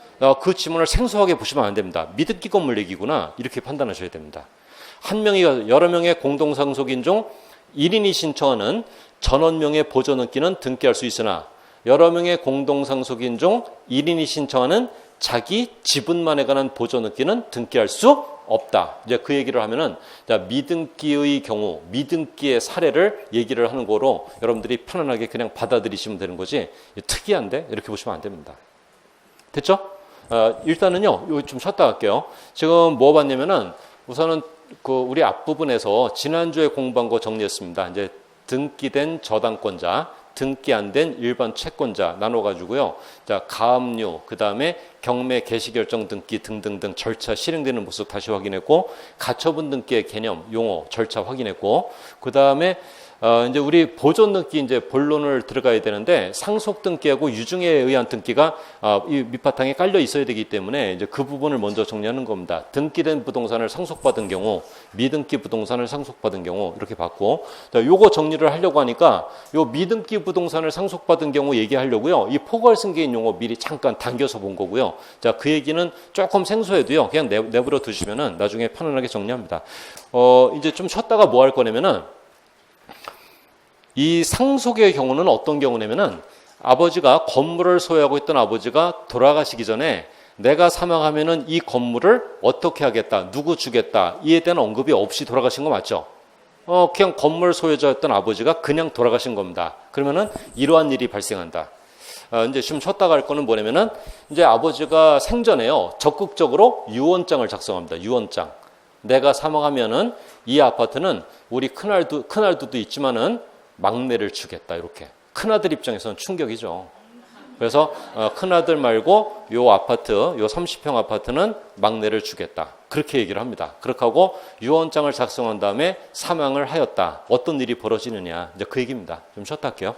그 지문을 생소하게 보시면 안 됩니다. 미등기 건물 얘기구나 이렇게 판단하셔야 됩니다. 여러 명의 공동상속인 중 1인이 신청하는 전원명의 보존 등기는 등기할 수 있으나 여러 명의 공동상속인 중 1인이 신청하는 자기 지분만에 관한 보존 등기는 등기할 수 없다. 이제 그 얘기를 하면은 미등기의 경우, 미등기의 사례를 얘기를 하는 거로 여러분들이 편안하게 그냥 받아들이시면 되는 거지 특이한데 이렇게 보시면 안 됩니다. 됐죠? 일단은요, 이거 좀 쉬었다 갈게요. 지금 뭐 봤냐면은 우선은 우리 앞부분에서 지난주에 공부한 거 정리했습니다. 이제 등기된 저당권자, 등기 안 된 일반 채권자 나눠가지고요. 자, 가압류, 그 다음에 경매 개시결정 등기 등등등 절차 실행되는 모습 다시 확인했고, 가처분 등기의 개념, 용어, 절차 확인했고, 그 다음에 이제 우리 보존 등기 이제 본론을 들어가야 되는데 상속 등기하고 유증에 의한 등기가 이 밑바탕에 깔려 있어야 되기 때문에 이제 그 부분을 먼저 정리하는 겁니다. 등기된 부동산을 상속받은 경우, 미등기 부동산을 상속받은 경우 이렇게 봤고, 요거 정리를 하려고 하니까 요 미등기 부동산을 상속받은 경우 얘기하려고요. 이 포괄 승계인 용어 미리 잠깐 당겨서 본 거고요. 자, 그 얘기는 조금 생소해도요. 그냥 내버려 두시면은 나중에 편안하게 정리합니다. 이제 좀 쉬었다가 뭐 할 거냐면은 이 상속의 경우는 어떤 경우냐면은 아버지가 건물을 소유하고 있던 아버지가 돌아가시기 전에 내가 사망하면은 이 건물을 어떻게 하겠다, 누구 주겠다 이에 대한 언급이 없이 돌아가신 거 맞죠? 그냥 건물 소유자였던 아버지가 그냥 돌아가신 겁니다. 그러면은 이러한 일이 발생한다. 이제 좀 쉬었다가 할 거는 뭐냐면은 이제 아버지가 생전에요 적극적으로 유언장을 작성합니다. 유언장. 내가 사망하면은 이 아파트는 우리 큰아들도 있지만은 막내를 주겠다. 이렇게 큰아들 입장에서는 충격이죠. 그래서 큰아들 말고 요 아파트, 요 30평 아파트는 막내를 주겠다. 그렇게 얘기를 합니다. 그렇게 하고 유언장을 작성한 다음에 사망을 하였다. 어떤 일이 벌어지느냐. 이제 그 얘기입니다. 좀 쉬었다 할게요.